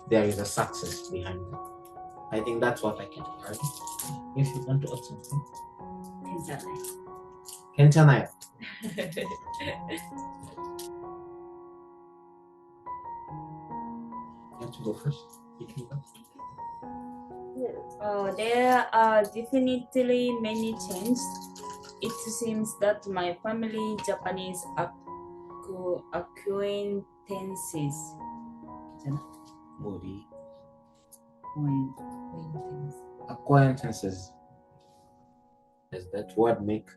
there is a success behind that. I think that's what I can add. If you want to add something. Kentanaya. You have to go first. There are definitely many changes. It seems that my family Japanese acquaintances. Body. Acquaintances. Does that word make?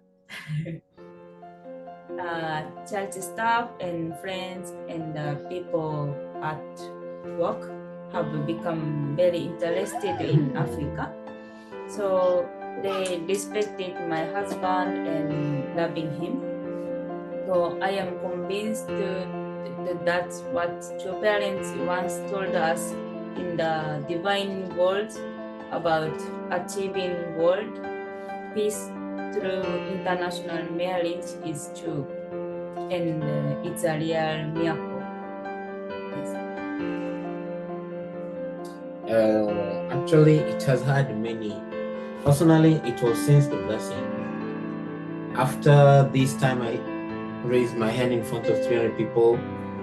Church staff and friends and people at work have become very interested in Africa. So they respected my husband and loving him. So I am convinced That's what your parents once told us in the divine world about achieving world peace through international marriage is true, and it's a real miracle. Yes. Actually, it has had many. Personally, it was since the blessing. After this time, I raised my hand in front of 300 people.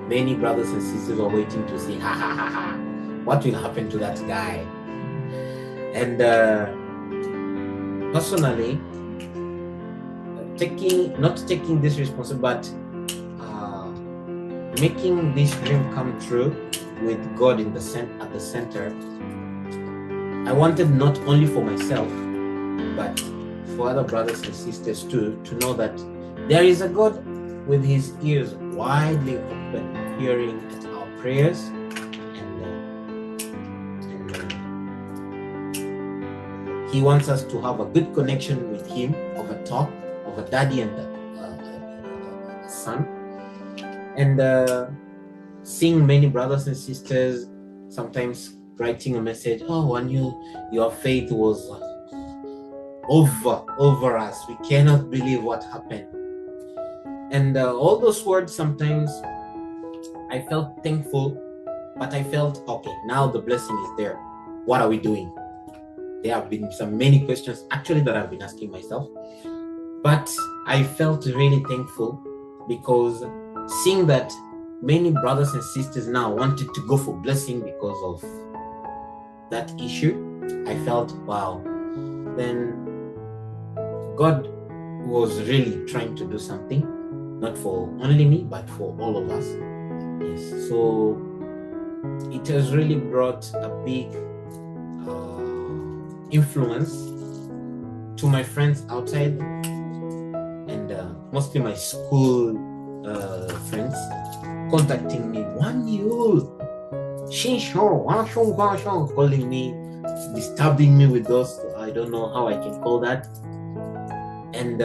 Many brothers and sisters were waiting to see, ha ha ha ha, what will happen to that guy? And personally, not taking this responsibility, but making this dream come true with God at the center. I wanted not only for myself, but for other brothers and sisters too, to know that there is a God with his ears widely open, hearing at our prayers, and he wants us to have a good connection with him, of a daddy and a son. And seeing many brothers and sisters sometimes writing a message, oh, when your faith was over us, we cannot believe what happened. And all those words, sometimes I felt thankful, but I felt, okay, now the blessing is there. What are we doing? There have been many questions actually that I've been asking myself, but I felt really thankful because seeing that many brothers and sisters now wanted to go for blessing because of that issue, I felt, wow, then God was really trying to do something, not for only me, but for all of us. Yes. So it has really brought a big influence to my friends outside, and mostly my school friends contacting me, calling me, disturbing me with those, I don't know how I can call that. And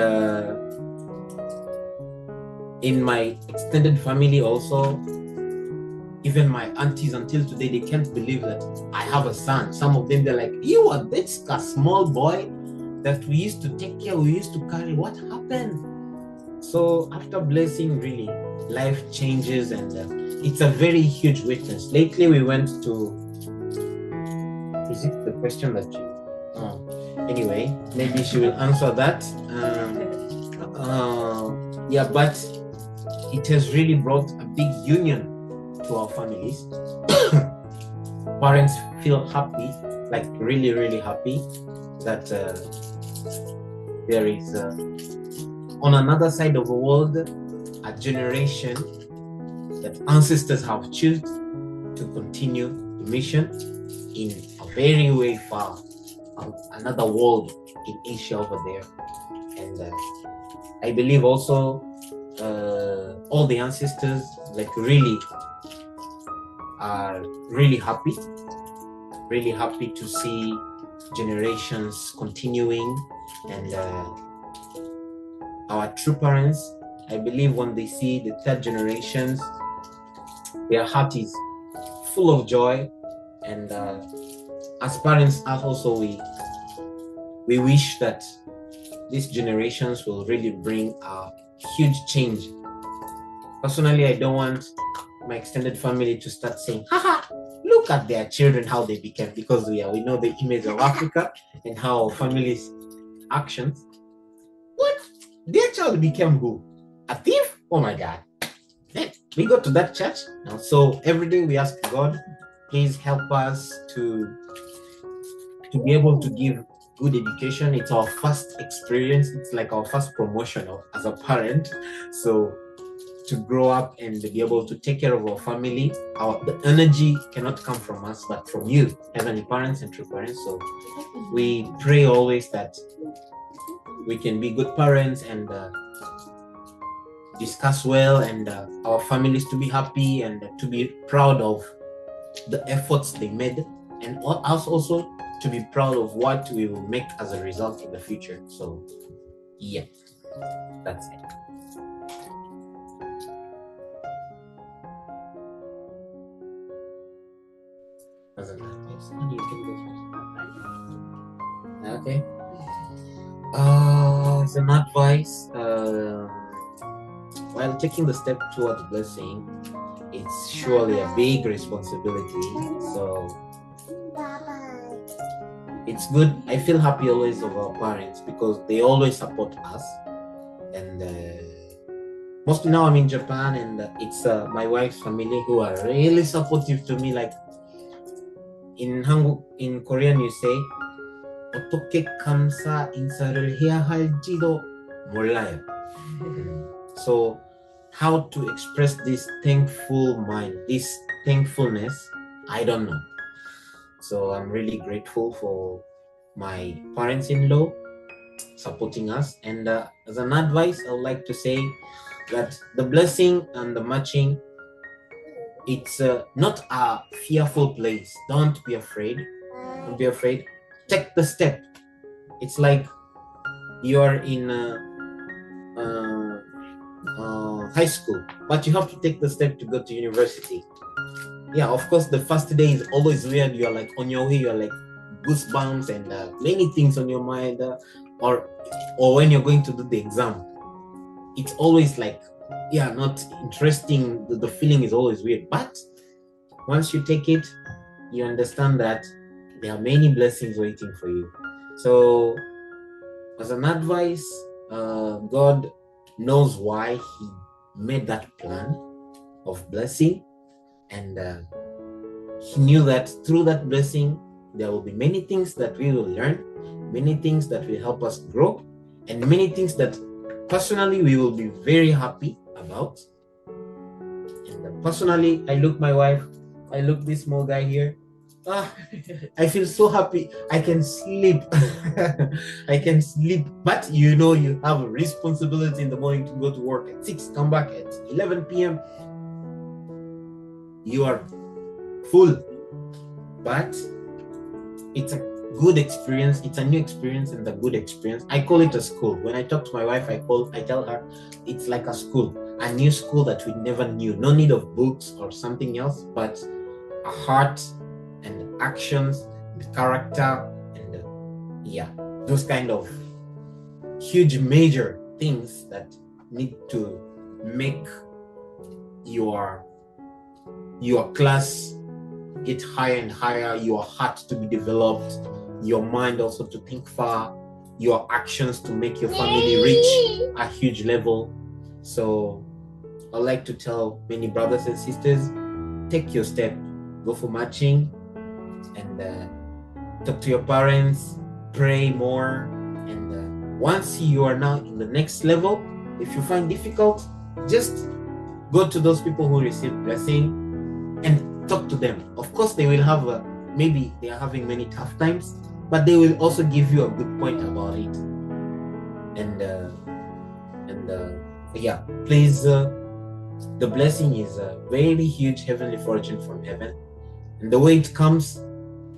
in my extended family also, even my aunties until today, they can't believe that I have a son. Some of them, they're like, you are this a small boy that we used to take care, we used to carry. What happened? So after blessing, really, life changes, and it's a very huge witness. Lately, we went to, is it the question that you, anyway, maybe she will answer that. Yeah, but it has really brought a big union to our families. Parents feel happy, like really, really happy that there is on another side of the world a generation that ancestors have chosen to continue the mission in a very way far, another world in Asia over there. And I believe also all the ancestors like really are really happy to see generations continuing. And our true parents, I believe when they see the third generations, their heart is full of joy. And as parents, us also, we wish that these generations will really bring a huge change. Personally, I don't want my extended family to start saying, haha, look at their children, how they became, because we know the image of Africa and how our families' actions. What? Their child became who? A thief? Oh my God. Then we go to that church. So every day we ask God, please help us to be able to give good education. It's our first experience. It's like our first promotion as a parent. So to grow up and be able to take care of our family, the energy cannot come from us, but from you, heavenly parents and true parents. So we pray always that we can be good parents and discuss well, and our families to be happy and to be proud of the efforts they made, and us also to be proud of what we will make as a result in the future. So yeah, that's it. as an advice. And you can go first. Okay. As an advice, while taking the step towards blessing, it's surely a big responsibility. So it's good. I feel happy always of our parents because they always support us. And mostly now I'm in Japan, and it's my wife's family who are really supportive to me. Like in Korean, you say, 어떻게 감사 인사를 해야 할지도 몰라요. So how to express this thankful mind, this thankfulness, I don't know. So I'm really grateful for my parents-in-law supporting us. And as an advice, I would like to say that the blessing and the matching, it's not a fearful place. Don't be afraid. Don't be afraid. Take the step. It's like you're in high school, but you have to take the step to go to university. Yeah, of course, the first day is always weird. You're like on your way, you're like goosebumps and many things on your mind, or when you're going to do the exam, it's always like, yeah, not interesting. The feeling is always weird, but once you take it, you understand that there are many blessings waiting for you. So as an advice, God knows why he made that plan of blessing, and he knew that through that blessing there will be many things that we will learn, many things that will help us grow, and many things that personally we will be very happy about. And personally, I look my wife, I look this small guy here, I feel so happy. I can sleep. I can sleep. But you know, you have a responsibility in the morning to go to work at 6, come back at 11 p.m. You are full. But it's a good experience. It's a new experience and a good experience. I call it a school. When I talk to my wife, I tell her it's like a school, a new school that we never knew. No need of books or something else, but a heart and actions, the character, and those kind of huge major things that need to make your class get higher and higher, your heart to be developed, your mind also to think far, your actions to make your family reach a huge level. So I like to tell many brothers and sisters, take your step, go for matching, and talk to your parents, pray more, and once you are now in the next level, if you find difficult, just go to those people who receive blessing and talk to them. Of course, they will have maybe they are having many tough times, but they will also give you a good point about it. And please, the blessing is a very huge heavenly fortune from heaven, and the way it comes,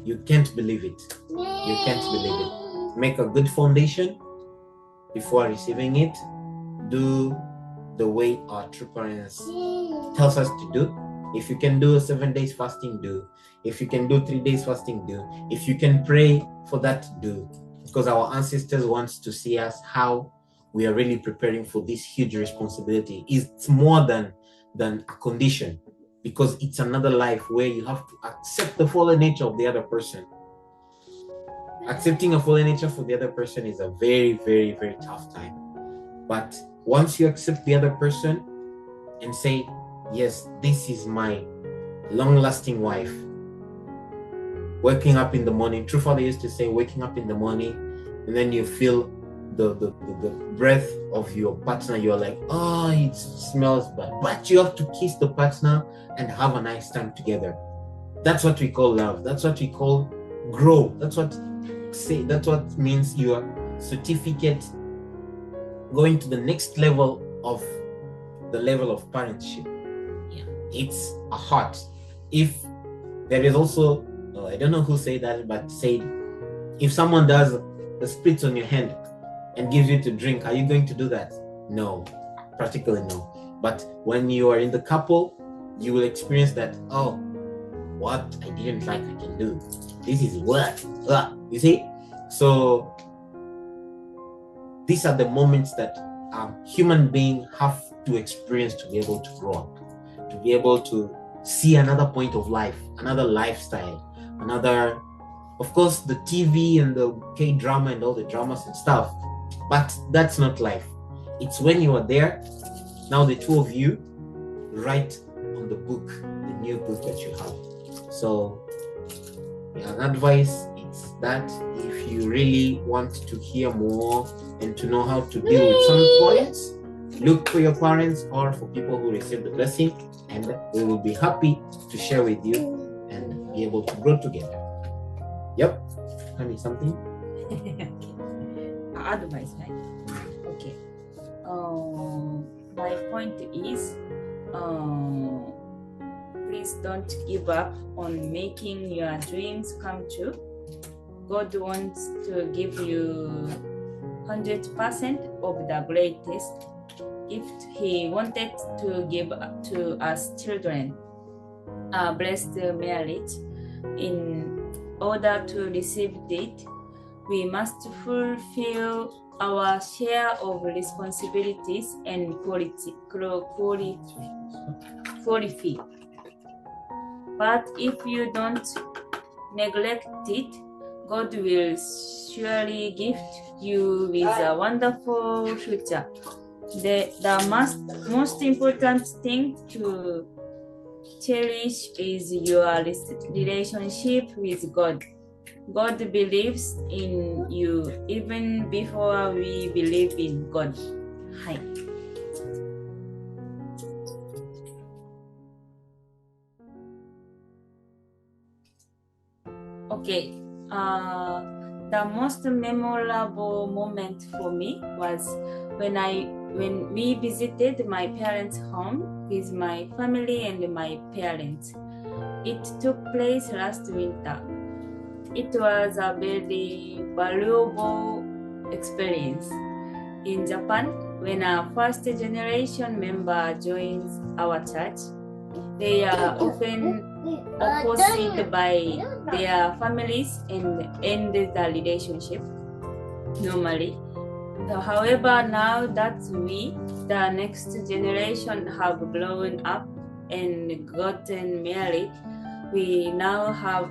you can't believe it. You can't believe it. Make a good foundation before receiving it. Do the way our true parents tells us to do. If you can do 7 days fasting, do. If you can do 3 days fasting, do. If you can pray for that, do. Because our ancestors want to see us how we are really preparing for this huge responsibility. It's more than a condition, because it's another life where you have to accept the fallen nature of the other person. Accepting a fallen nature for the other person is a very, very, very tough time. But once you accept the other person and say, yes, this is my long-lasting wife, waking up in the morning, True Father used to say, waking up in the morning, and then you feel the breath of your partner, you're like, oh, it smells bad. But you have to kiss the partner and have a nice time together. That's what we call love. That's what we call grow. That's what means your certificate going to the next level of the level of parentship. Yeah, it's a heart. If there is also, I don't know who said that, but said, if someone does the spits on your hand and gives you to drink, are you going to do that? No, practically no. But when you are in the couple, you will experience that, oh, what I didn't like I can do. This is what, you see? So these are the moments that human beings have to experience to be able to grow up, to be able to see another point of life, another lifestyle, another, of course, the TV and the K-drama and all the dramas and stuff, but that's not life. It's when you are there, now the two of you write on the book, the new book that you have. So an advice, it's that if you really want to hear more and to know how to deal with some points, look for your parents or for people who receive the blessing, and we will be happy to share with you and be able to grow together. Yep. Honey, something? Advice, right? Okay. My point is, please don't give up on making your dreams come true. God wants to give you 100% of the greatest gift He wanted to give to us children, a blessed marriage. In order to receive it, we must fulfill our share of responsibilities and quality. But if you don't neglect it, God will surely gift you with a wonderful future. The most important thing to cherish is your relationship with God. God believes in you even before we believe in God. はい。Okay. The most memorable moment for me was when we visited my parents' home with my family and my parents. It took place last winter. It was a very valuable experience. In Japan, when a first generation member joins our church, they are often opposed by their families and end the relationship normally. However, now that we, the next generation, have grown up and gotten married, we now have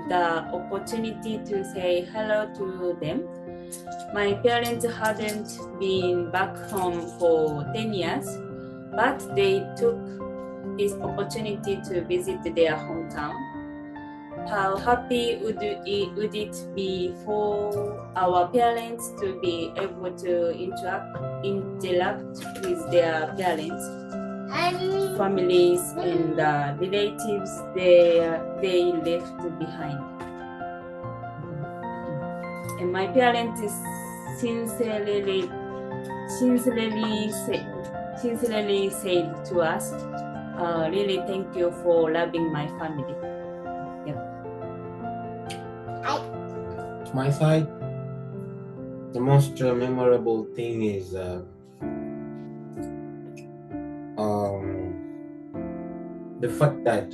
the opportunity to say hello to them. My parents hadn't been back home for 10 years, but they took this opportunity to visit their hometown. How happy would it be for our parents to be able to interact with their parents, families, and relatives they left behind. And my parents sincerely said to us, really thank you for loving my family. To my side, the most memorable thing is the fact that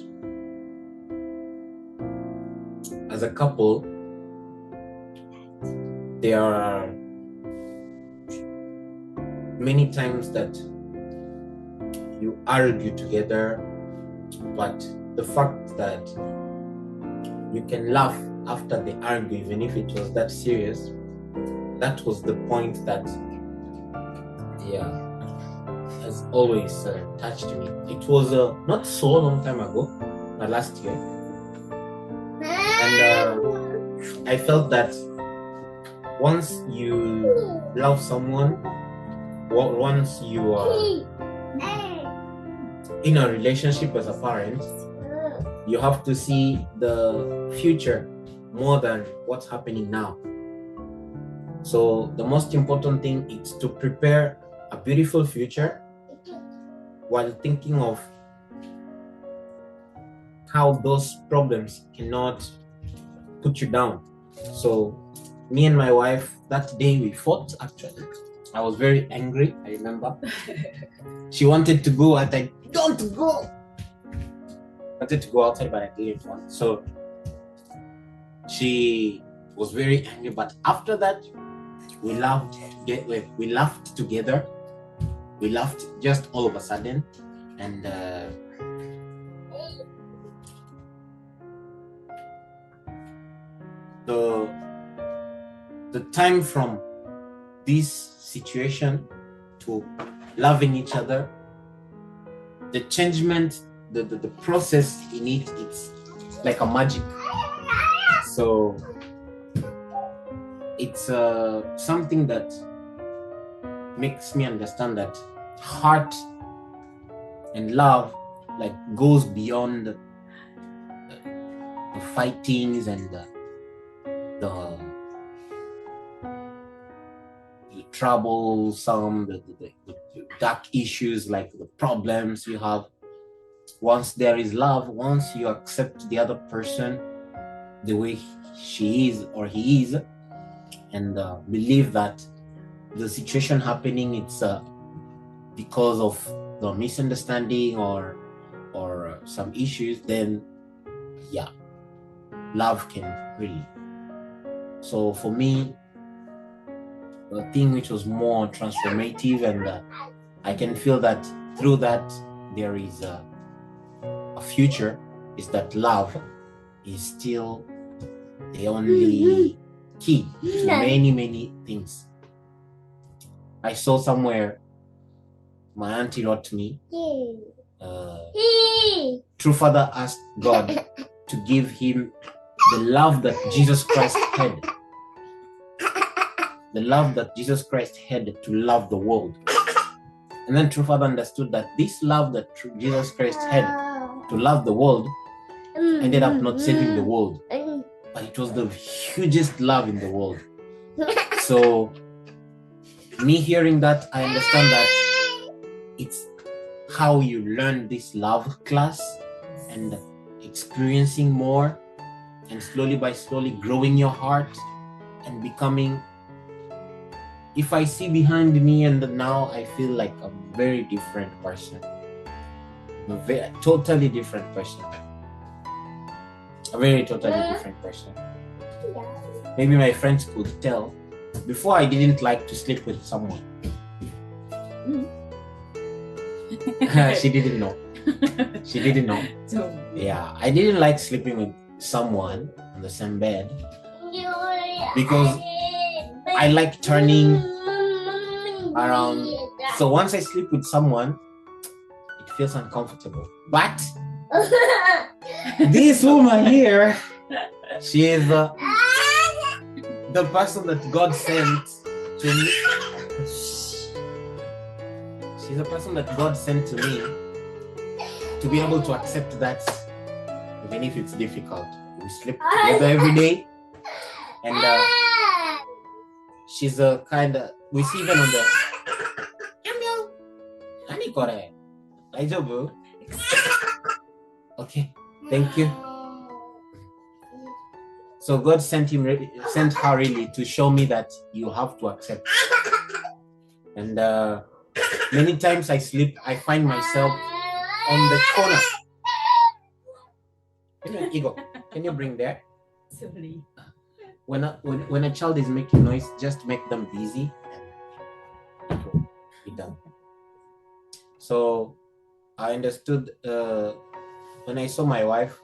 as a couple, there are many times that you argue together, but the fact that you can laugh after the argue, even if it was that serious, that was the point that has always touched me. It was not so long time ago, last year, and I felt that once you love someone, once you are in a relationship as a parent, you have to see the future more than what's happening now. So the most important thing is to prepare a beautiful future while thinking of how those problems cannot put you down. So me and my wife, that day we fought, actually. I was very angry, I remember. She wanted to go, I said, don't go. wanted to go outside, but I didn't want. So she was very angry. But after that, we laughed together. We laughed just all of a sudden, and the time from this situation to loving each other, the changement, the process in it, it's like a magic. So it's something that makes me understand that heart and love like goes beyond the fightings and the troublesome, the dark issues, like the problems you have. Once there is love, once you accept the other person the way she is or he is, and believe that the situation happening, it's because of the misunderstanding or some issues, then yeah, love can really. So for me, the thing which was more transformative, and I can feel that through that there is a future, is that love is still the only key to many things. I saw somewhere, my auntie wrote to me, true father asked God to give him the love that Jesus Christ had. The love that Jesus Christ had to love the world. And then true father understood that this love that Jesus Christ had to love the world ended up not saving the world, but it was the hugest love in the world. So me hearing that, I understand that it's how you learn this love class and experiencing more, and slowly by slowly growing your heart and becoming. If I see behind me, and now I feel like a very different person, totally different person, a very totally different person. Maybe my friends could tell. Before, I didn't like to sleep with someone. She didn't know. She didn't know. Yeah, I didn't like sleeping with someone on the same bed because I like turning around. So once I sleep with someone, it feels uncomfortable. But this woman here, she is the person that God sent to me. She's the person that God sent to me to be able to accept that, even if it's difficult. We sleep together every day, and she's a kind of, we see even on the okay, thank you. So God sent her really to show me that you have to accept. And many times I sleep, I find myself on the corner. Can you bring that? Sorry. When a child is making noise, just make them busy and it will be done. So I understood when I saw my wife,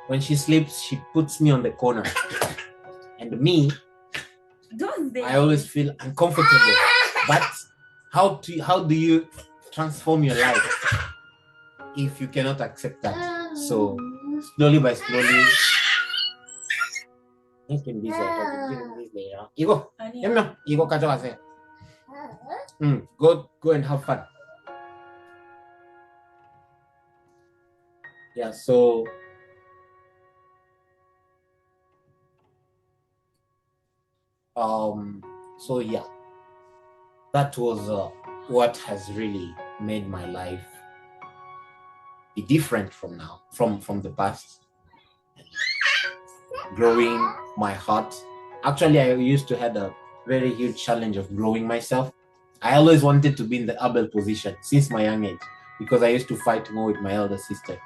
when she sleeps, she puts me on the corner. And me, I always feel uncomfortable. But how do you transform your life if you cannot accept that? So slowly by slowly, go and have fun. Yeah, so yeah, that was what has really made my life be different from now, from the past. Growing my heart. Actually, I used to have a very huge challenge of growing myself. I always wanted to be in the Abel position since my young age. because I used to fight more with my elder sister.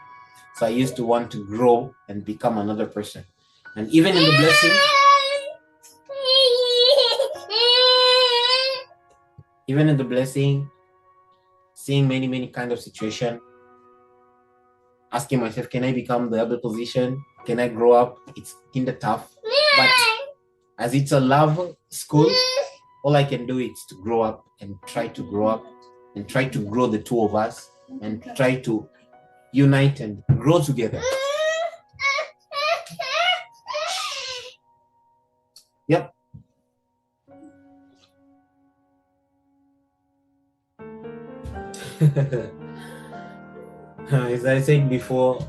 So I used to want to grow and become another person. And even in the blessing, seeing many kind of situation, asking myself, can I become the other position? Can I grow up? It's kind of tough. But as it's a love school, all I can do is to grow up and try to grow up and try to grow the two of us and try to unite and grow together. Yep. As I said before,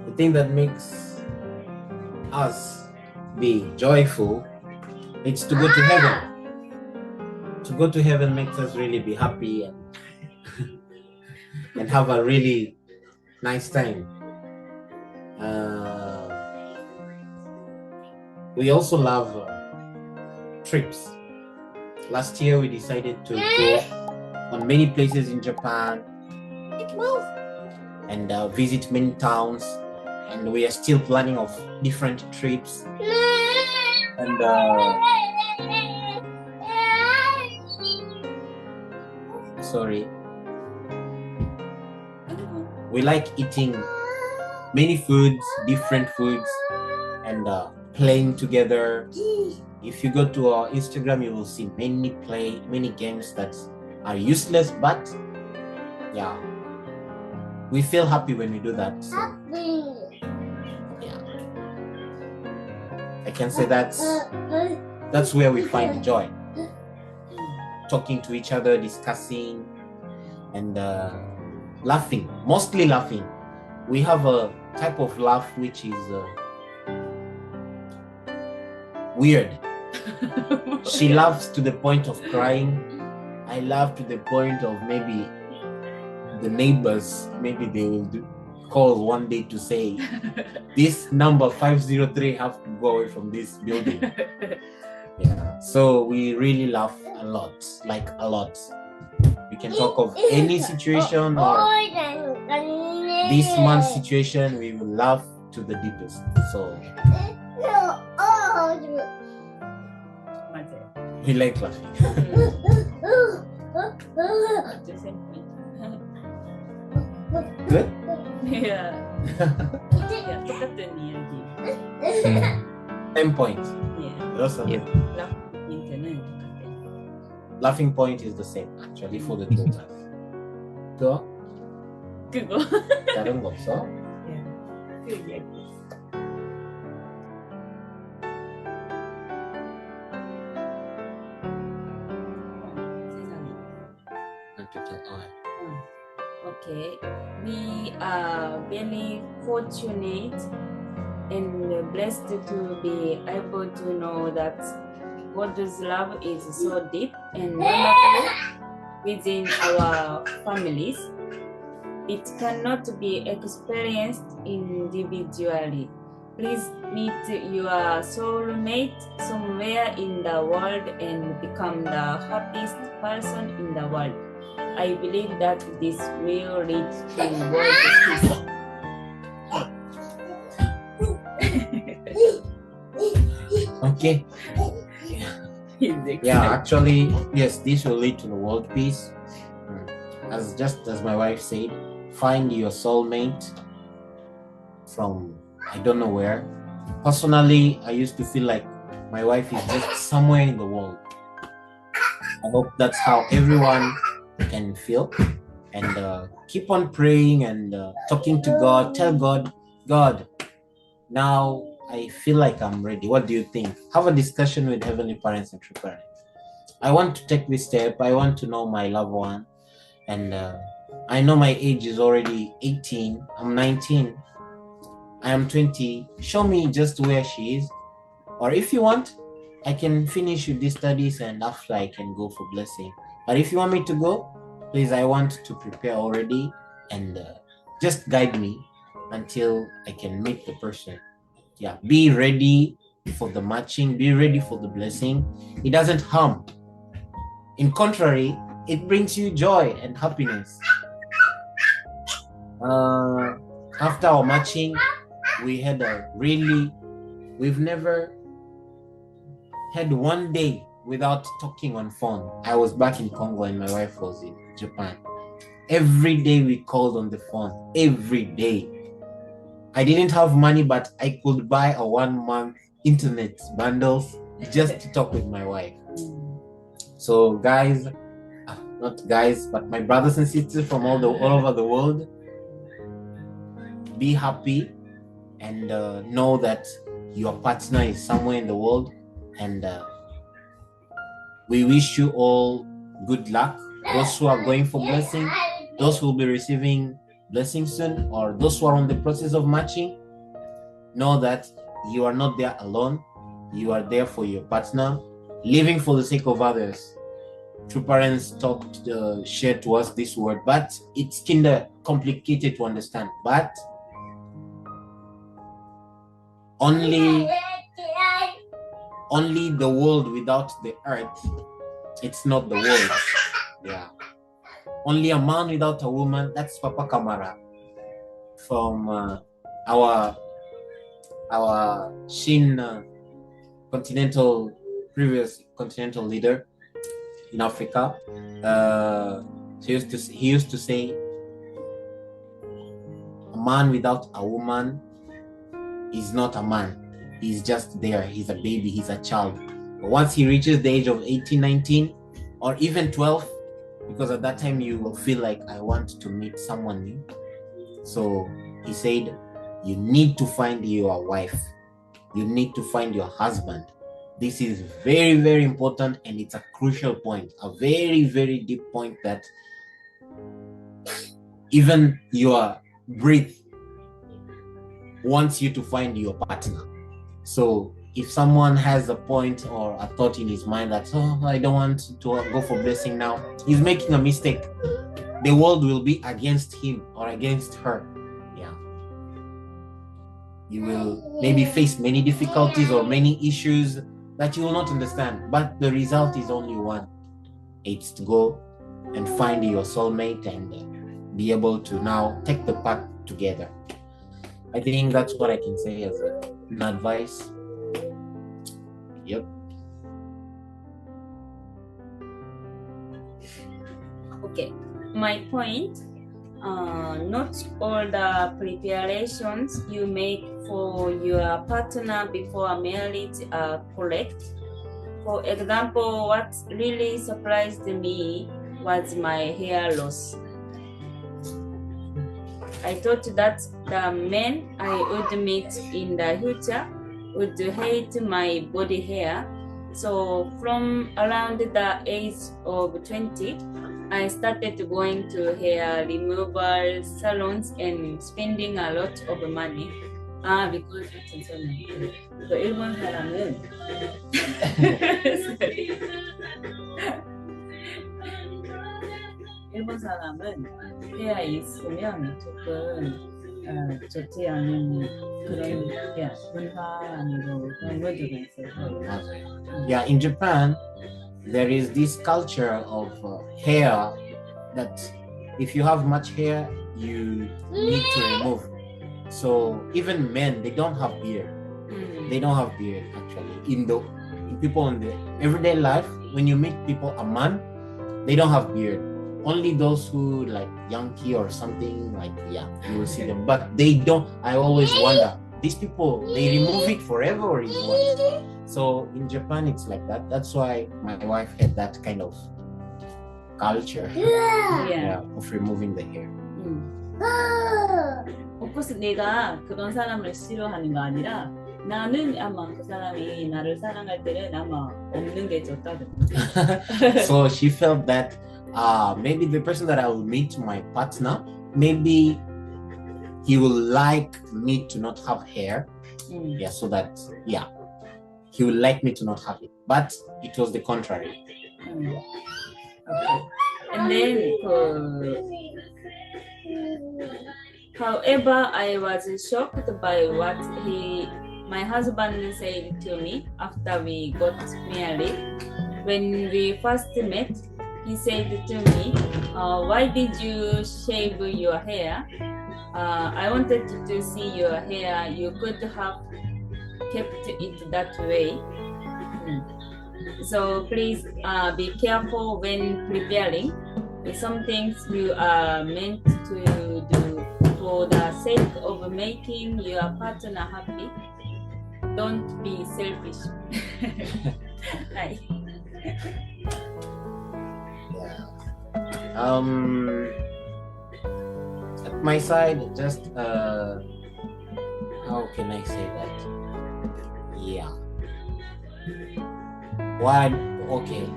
the thing that makes us be joyful, it's to go to heaven. To go to heaven makes us really be happy and have a really nice time. We also love trips. Last year we decided to go on many places in Japan and visit many towns, and we are still planning of different trips. And sorry, we like eating many foods, different foods, and playing together. If you go to our Instagram, you will see many games that are useless, but yeah, we feel happy when we do that. So, yeah, I can say that's where we find joy. Talking to each other, discussing, and laughing, mostly laughing. We have a type of laugh which is weird. She laughs to the point of crying. I laugh to the point of maybe the neighbors, maybe they will call one day to say, this number 503 have to go away from this building. Yeah, so we really laugh a lot, like a lot. We can talk of any situation or this month's situation, we will laugh to the deepest. So we like laughing. Good? Yeah. 10 points. Yeah. Those are Yeah. laughing point is the same actually for the two of us. So? 그거. 다른 거 없어? 그 이야기. Okay, we are very fortunate and blessed to be able to know that God's love is so deep and wonderful within our families. It cannot be experienced individually. Please meet your soulmate somewhere in the world and become the happiest person in the world. I believe that this will lead to world peace. Okay. Yeah, actually, yes, this will lead to the world peace. Just as my wife said, find your soulmate from I don't know where. Personally, I used to feel like my wife is just somewhere in the world. I hope that's how everyone can feel, and keep on praying and talking to God. Tell God, now I feel like I'm ready. What do you think? Have a discussion with heavenly parents and true parents. I want to take this step. I want to know my loved one, and I know my age is already 18. I'm 19. I am 20. Show me just where she is, or if you want, I can finish with these studies and after I can go for blessing. But if you want me to go, please, I want to prepare already, and just guide me until I can meet the person. Yeah, be ready for the matching, be ready for the blessing. It doesn't harm. In contrary, it brings you joy and happiness. After our matching, we've never had one day without talking on phone. I was back in Congo and my wife was in Japan. Every day we called on the phone, every day. I didn't have money, but I could buy a 1 month internet bundles just to talk with my wife. So guys, not guys, but my brothers and sisters from all over the world, be happy and know that your partner is somewhere in the world, and we wish you all good luck. Those who are going for blessing, those who will be receiving blessing soon, or those who are on the process of matching, know that you are not there alone. You are there for your partner, living for the sake of others. True parents shared to us this word, but it's kind of complicated to understand. But only the world without the earth, it's not the world. Yeah. Only a man without a woman, that's Papa Kamara from our Shin previous continental leader in Africa. He used to say, a man without a woman is not a man. He's just there. He's a baby. He's a child. But once he reaches the age of 18, 19, or even 12, because at that time you will feel like, I want to meet someone new. So he said, you need to find your wife. You need to find your husband. This is very, very important, and it's a crucial point, a very, very deep point that even your breath wants you to find your partner. So if someone has a point or a thought in his mind that, I don't want to go for blessing now, he's making a mistake. The world will be against him or against her. Yeah. You will maybe face many difficulties or many issues that you will not understand, but the result is only one. It's to go and find your soulmate and be able to now take the path together. I think that's what I can say as an advice. Yep. Okay, my point, not all the preparations you make for your partner before marriage are correct. For example, what really surprised me was my hair loss. I thought that the men I would meet in the future would hate my body hair. So from around the age of 20, I started going to hair removal salons and spending a lot of money. Because so 일본 사람은 일본 사람은 헤어 있으면 조금 좋지 않은 그런 문화로 그런 것들이 있어요. Yeah, in Japan, there is this culture of hair that if you have much hair, you need to remove. So even men, they don't have beard. They don't have beard actually. In people in the everyday life, when you meet people, a man, they don't have beard. Only those who like Yankee or something, like, yeah, you will see them. But they don't. I always wonder, these people, they remove it forever or is what? So in Japan, it's like that. That's why my wife had that kind of culture of removing the hair. Of course, 내가 그런 사람을 싫어하는 거 아니라 나는 아마 그 사람이 나를 사랑할 때는 아마 없는 게 좋다고. So she felt that maybe the person that I will meet my partner, maybe he will like me to not have hair. Yeah, so that, yeah, he will like me to not have it. But it was the contrary. Okay. And then, however, I was shocked by what my husband said to me after we got married. When we first met, he said to me, Why did you shave your hair? I wanted to see your hair. You could have kept it that way. So please be careful when preparing. Some things you are meant to do for the sake of making your partner happy. Don't be selfish. Hi. Yeah. At my side, just how can I say that? Yeah. Okay.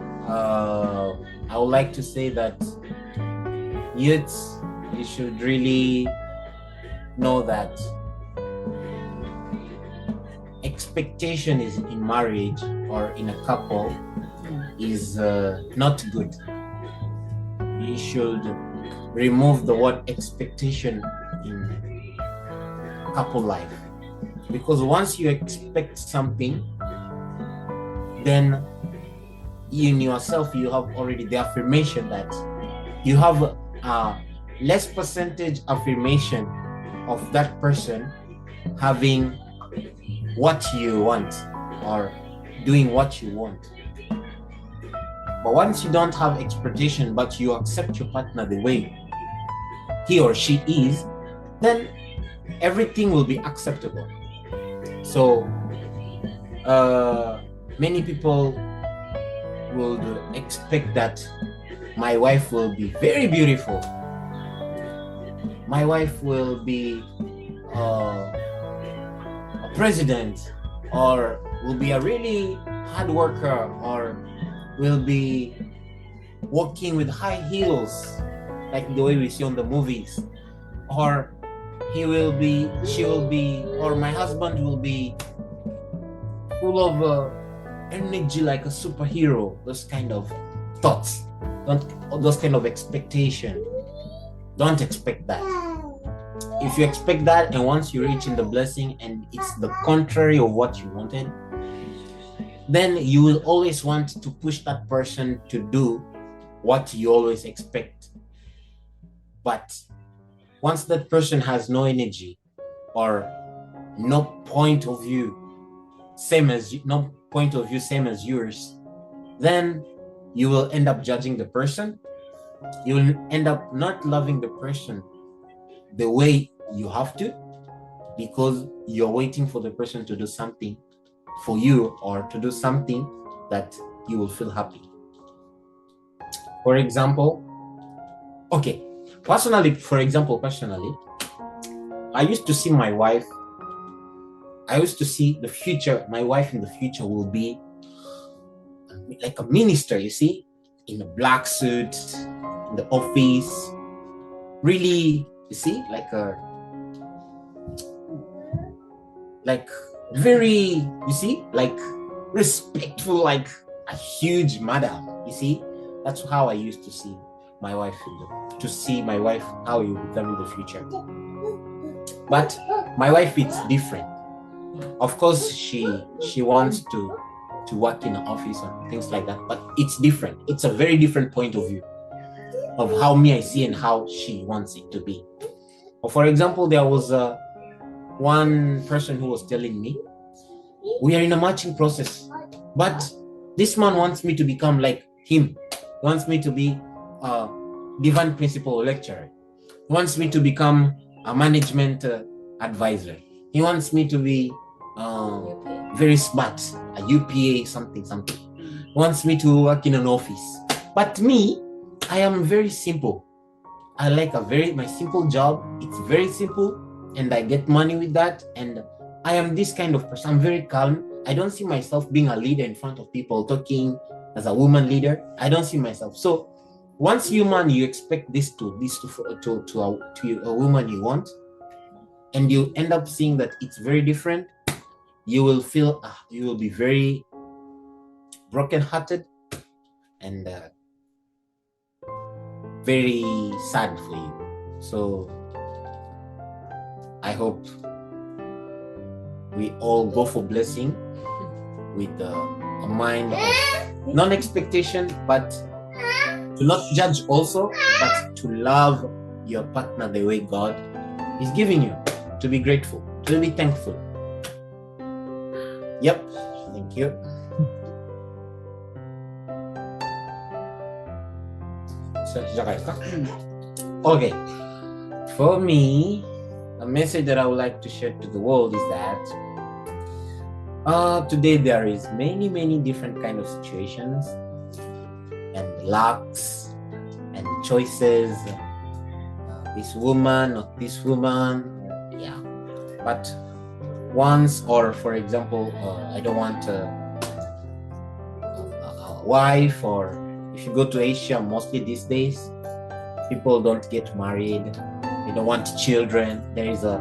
I would like to say that youths, you should really know that expectation is in marriage or in a couple is not good. You should remove the word expectation in couple life, because once you expect something, then in yourself you have already the affirmation that you have a less percentage affirmation of that person having what you want or doing what you want. But once you don't have expectation, but you accept your partner the way he or she is, then everything will be acceptable. So many people would expect that my wife will be very beautiful, my wife will be a president, or will be a really hard worker, or will be walking with high heels like the way we see on the movies, or she will be, or my husband will be full of energy like a superhero. Those kind of thoughts, those kind of expectation, don't expect that. If you expect that, and once you reach in the blessing and it's the contrary of what you wanted, then you will always want to push that person to do what you always expect. But once that person has no energy or no point of view same as yours, then you will end up judging the person. You will end up not loving the person the way you have to, because you're waiting for the person to do something for you or to do something that you will feel happy. For example, personally, I used to see my wife, my wife in the future will be like a minister, you see, in a black suit, in the office, really, you see, very, you see, like respectful, like a huge madam, you see. That's how I used to see my wife, how you become in the future. But my wife, it's different. Of course, she wants to work in an office and things like that, but it's different. It's a very different point of view of how me I see and how she wants it to be. For example, there was one person who was telling me, we are in a matching process, but this man wants me to become like him. He wants me to be a divine principal lecturer. He wants me to become a management advisor. He wants me to be very smart, a UPA something. He wants me to work in an office. But me, I am very simple. I like my simple job. It's very simple, and I get money with that. And I am this kind of person. I'm very calm. I don't see myself being a leader in front of people, talking as a woman leader. I don't see myself. So once you expect this to a woman you want, and you end up seeing that it's very different, you will feel you will be very broken-hearted and very sad for you. So I hope we all go for blessing with a mind of non-expectation, but To not judge also, but to love your partner the way God is giving you. To be grateful, to be thankful. Yep, thank you. Okay, for me, a message that I would like to share to the world is that today there is many different kind of situations and lacks and choices. This woman, not this woman, yeah. But once, or for example, I don't want a wife, or if you go to Asia, mostly these days, people don't get married. They don't want children. There is a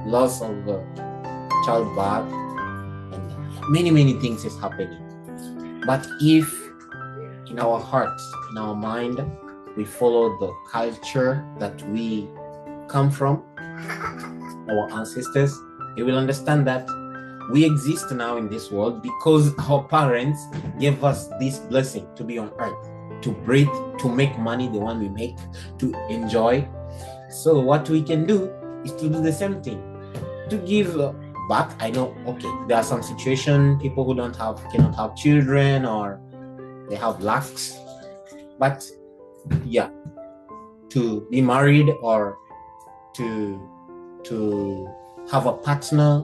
loss of childbirth, and many things is happening. But if in our hearts, in our mind, we follow the culture that we come from, our ancestors, they will understand that we exist now in this world because our parents gave us this blessing to be on earth, to breathe, to make money, the one we make, to enjoy. So what we can do is to do the same thing, to give back. I know, okay, there are some situations, people who cannot have children, or they have lacks, but yeah, to be married or to have a partner,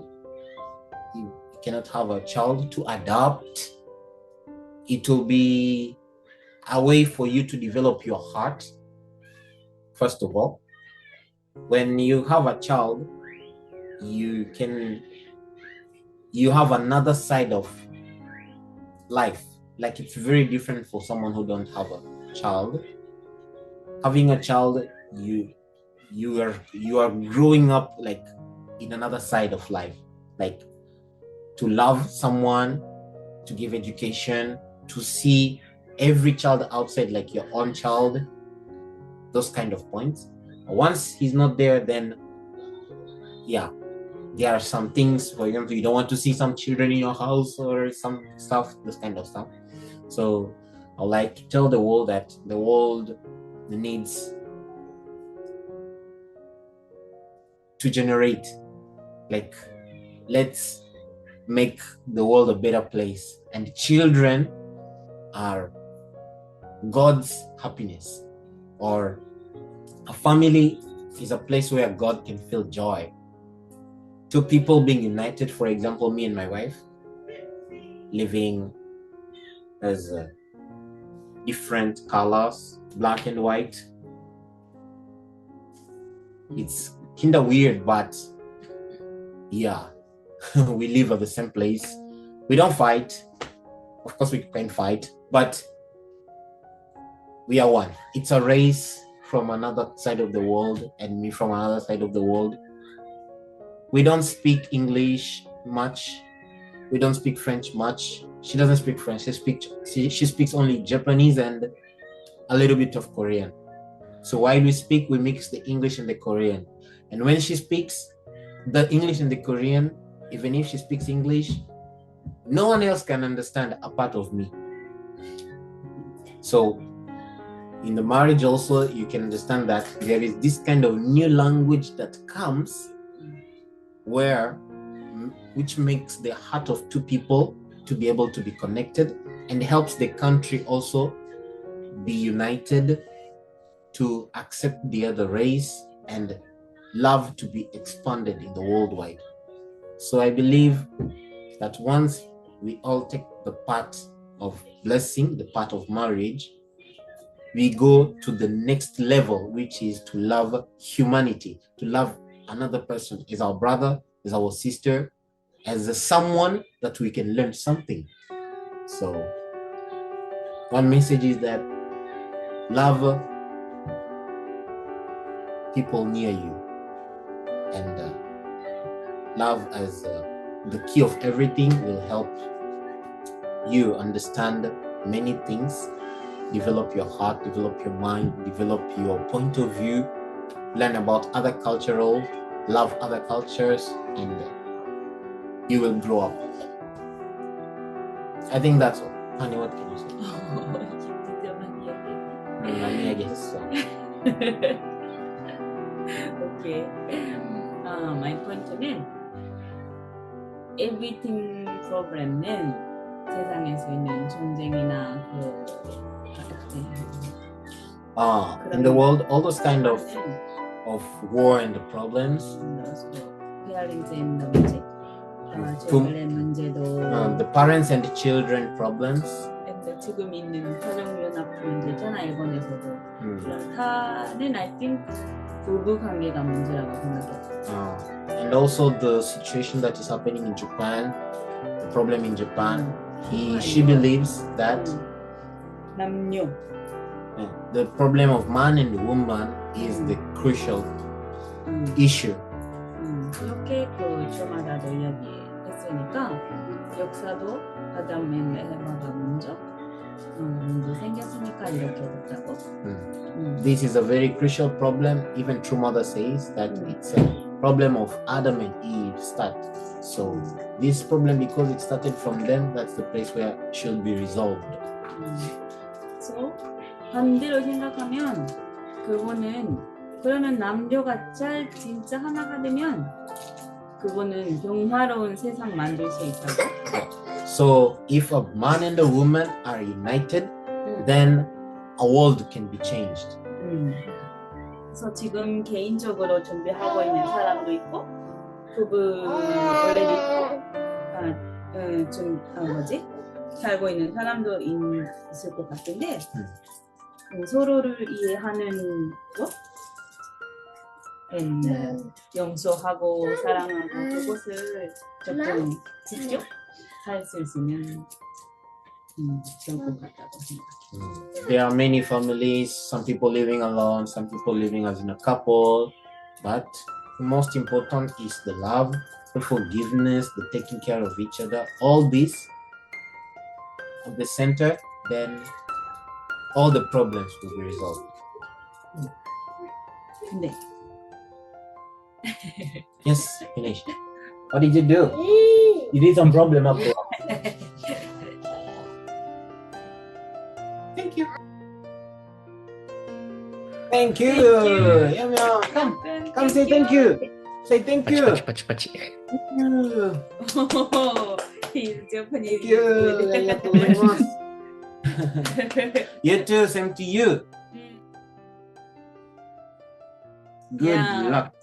you cannot have a child, to adopt. It will be a way for you to develop your heart. First of all, when you have a child, you have another side of life. Like, it's very different for someone who don't have a child. Having a child, you are growing up like in another side of life, like to love someone, to give education, to see every child outside like your own child, those kind of points. Once he's not there, then yeah, there are some things, for example, you don't want to see some children in your house or some stuff, this kind of stuff. So I like to tell the world that the world needs to generate, like, let's make the world a better place, and children are God's happiness, or a family is a place where God can feel joy. Two people being united, for example, me and my wife, living as different colors, black and white. It's kind of weird, but yeah, we live at the same place. We don't fight. Of course, we can fight, but we are one. It's a race from another side of the world, and me from another side of the world. We don't speak English much. We don't speak French much. She doesn't speak French. She speaks only Japanese and a little bit of Korean. So while we speak, we mix the English and the Korean. And when she speaks the English and the Korean, even if she speaks English, no one else can understand a part of me. So in the marriage also, you can understand that there is this kind of new language that comes which makes the heart of two people to be able to be connected, and helps the country also be united, to accept the other race, and love to be expanded in the worldwide. So I believe that once we all take the part of blessing, the part of marriage, we go to the next level, which is to love humanity, to love another person as our brother, as our sister, as someone that we can learn something. So one message is that love people near you, and love as the key of everything will help you understand many things, develop your heart, develop your mind, develop your point of view, learn about other cultural, love other cultures, and you will grow up. I think that's all. Honey, what can you say? I guess so. Okay. My point는 everything problem은 세상에서 있는 전쟁이나 in the world, all those kind of war and the problems. parenting 문제, children 문제도, the parents and the children problems. 지금 있는 가정연합 문제잖아 일본에서도. 다는 I think 부부 관계가 문제라고 생각해. And also the situation that is happening in Japan, the problem in Japan. She believes that 남녀. The problem of man and woman is the crucial issue. 그렇게 그 저마다도 이야기했으니까 역사도 아담 앤 에바가 먼저 생겼으니까 이렇게 됐다고. This is a very crucial problem. Even True Mother says that it's a problem of Adam and Eve start. So this problem, because it started from them, that's the place where it should be resolved. So 반대로 생각하면 그러면 남녀가 잘 진짜 하나가 되면 그거는 평화로운 세상 만들 수 있다고. So if a man and a woman are united, then a world can be changed. 그래서 지금 개인적으로 준비하고 있는 사람도 있고, 부부 already 있고, 살고 있는 사람도 있을 것 같은데, 서로를 이해하는 것, 용서하고 사랑하고 그것을 조금 직접 할 수 있으면 좋을 것 같다고 생각해요. There are many families, some people living alone, some people living as in a couple, but the most important is the love, the forgiveness, the taking care of each other. All this at the center, then all the problems will be resolved. 네. Yes, finished. What did you do? You did some problem up there. Thank you. Thank you. Yum, come say thank you. Say thank you. Pachi. He's Japanese. Thank you. You too, same to you. Good luck.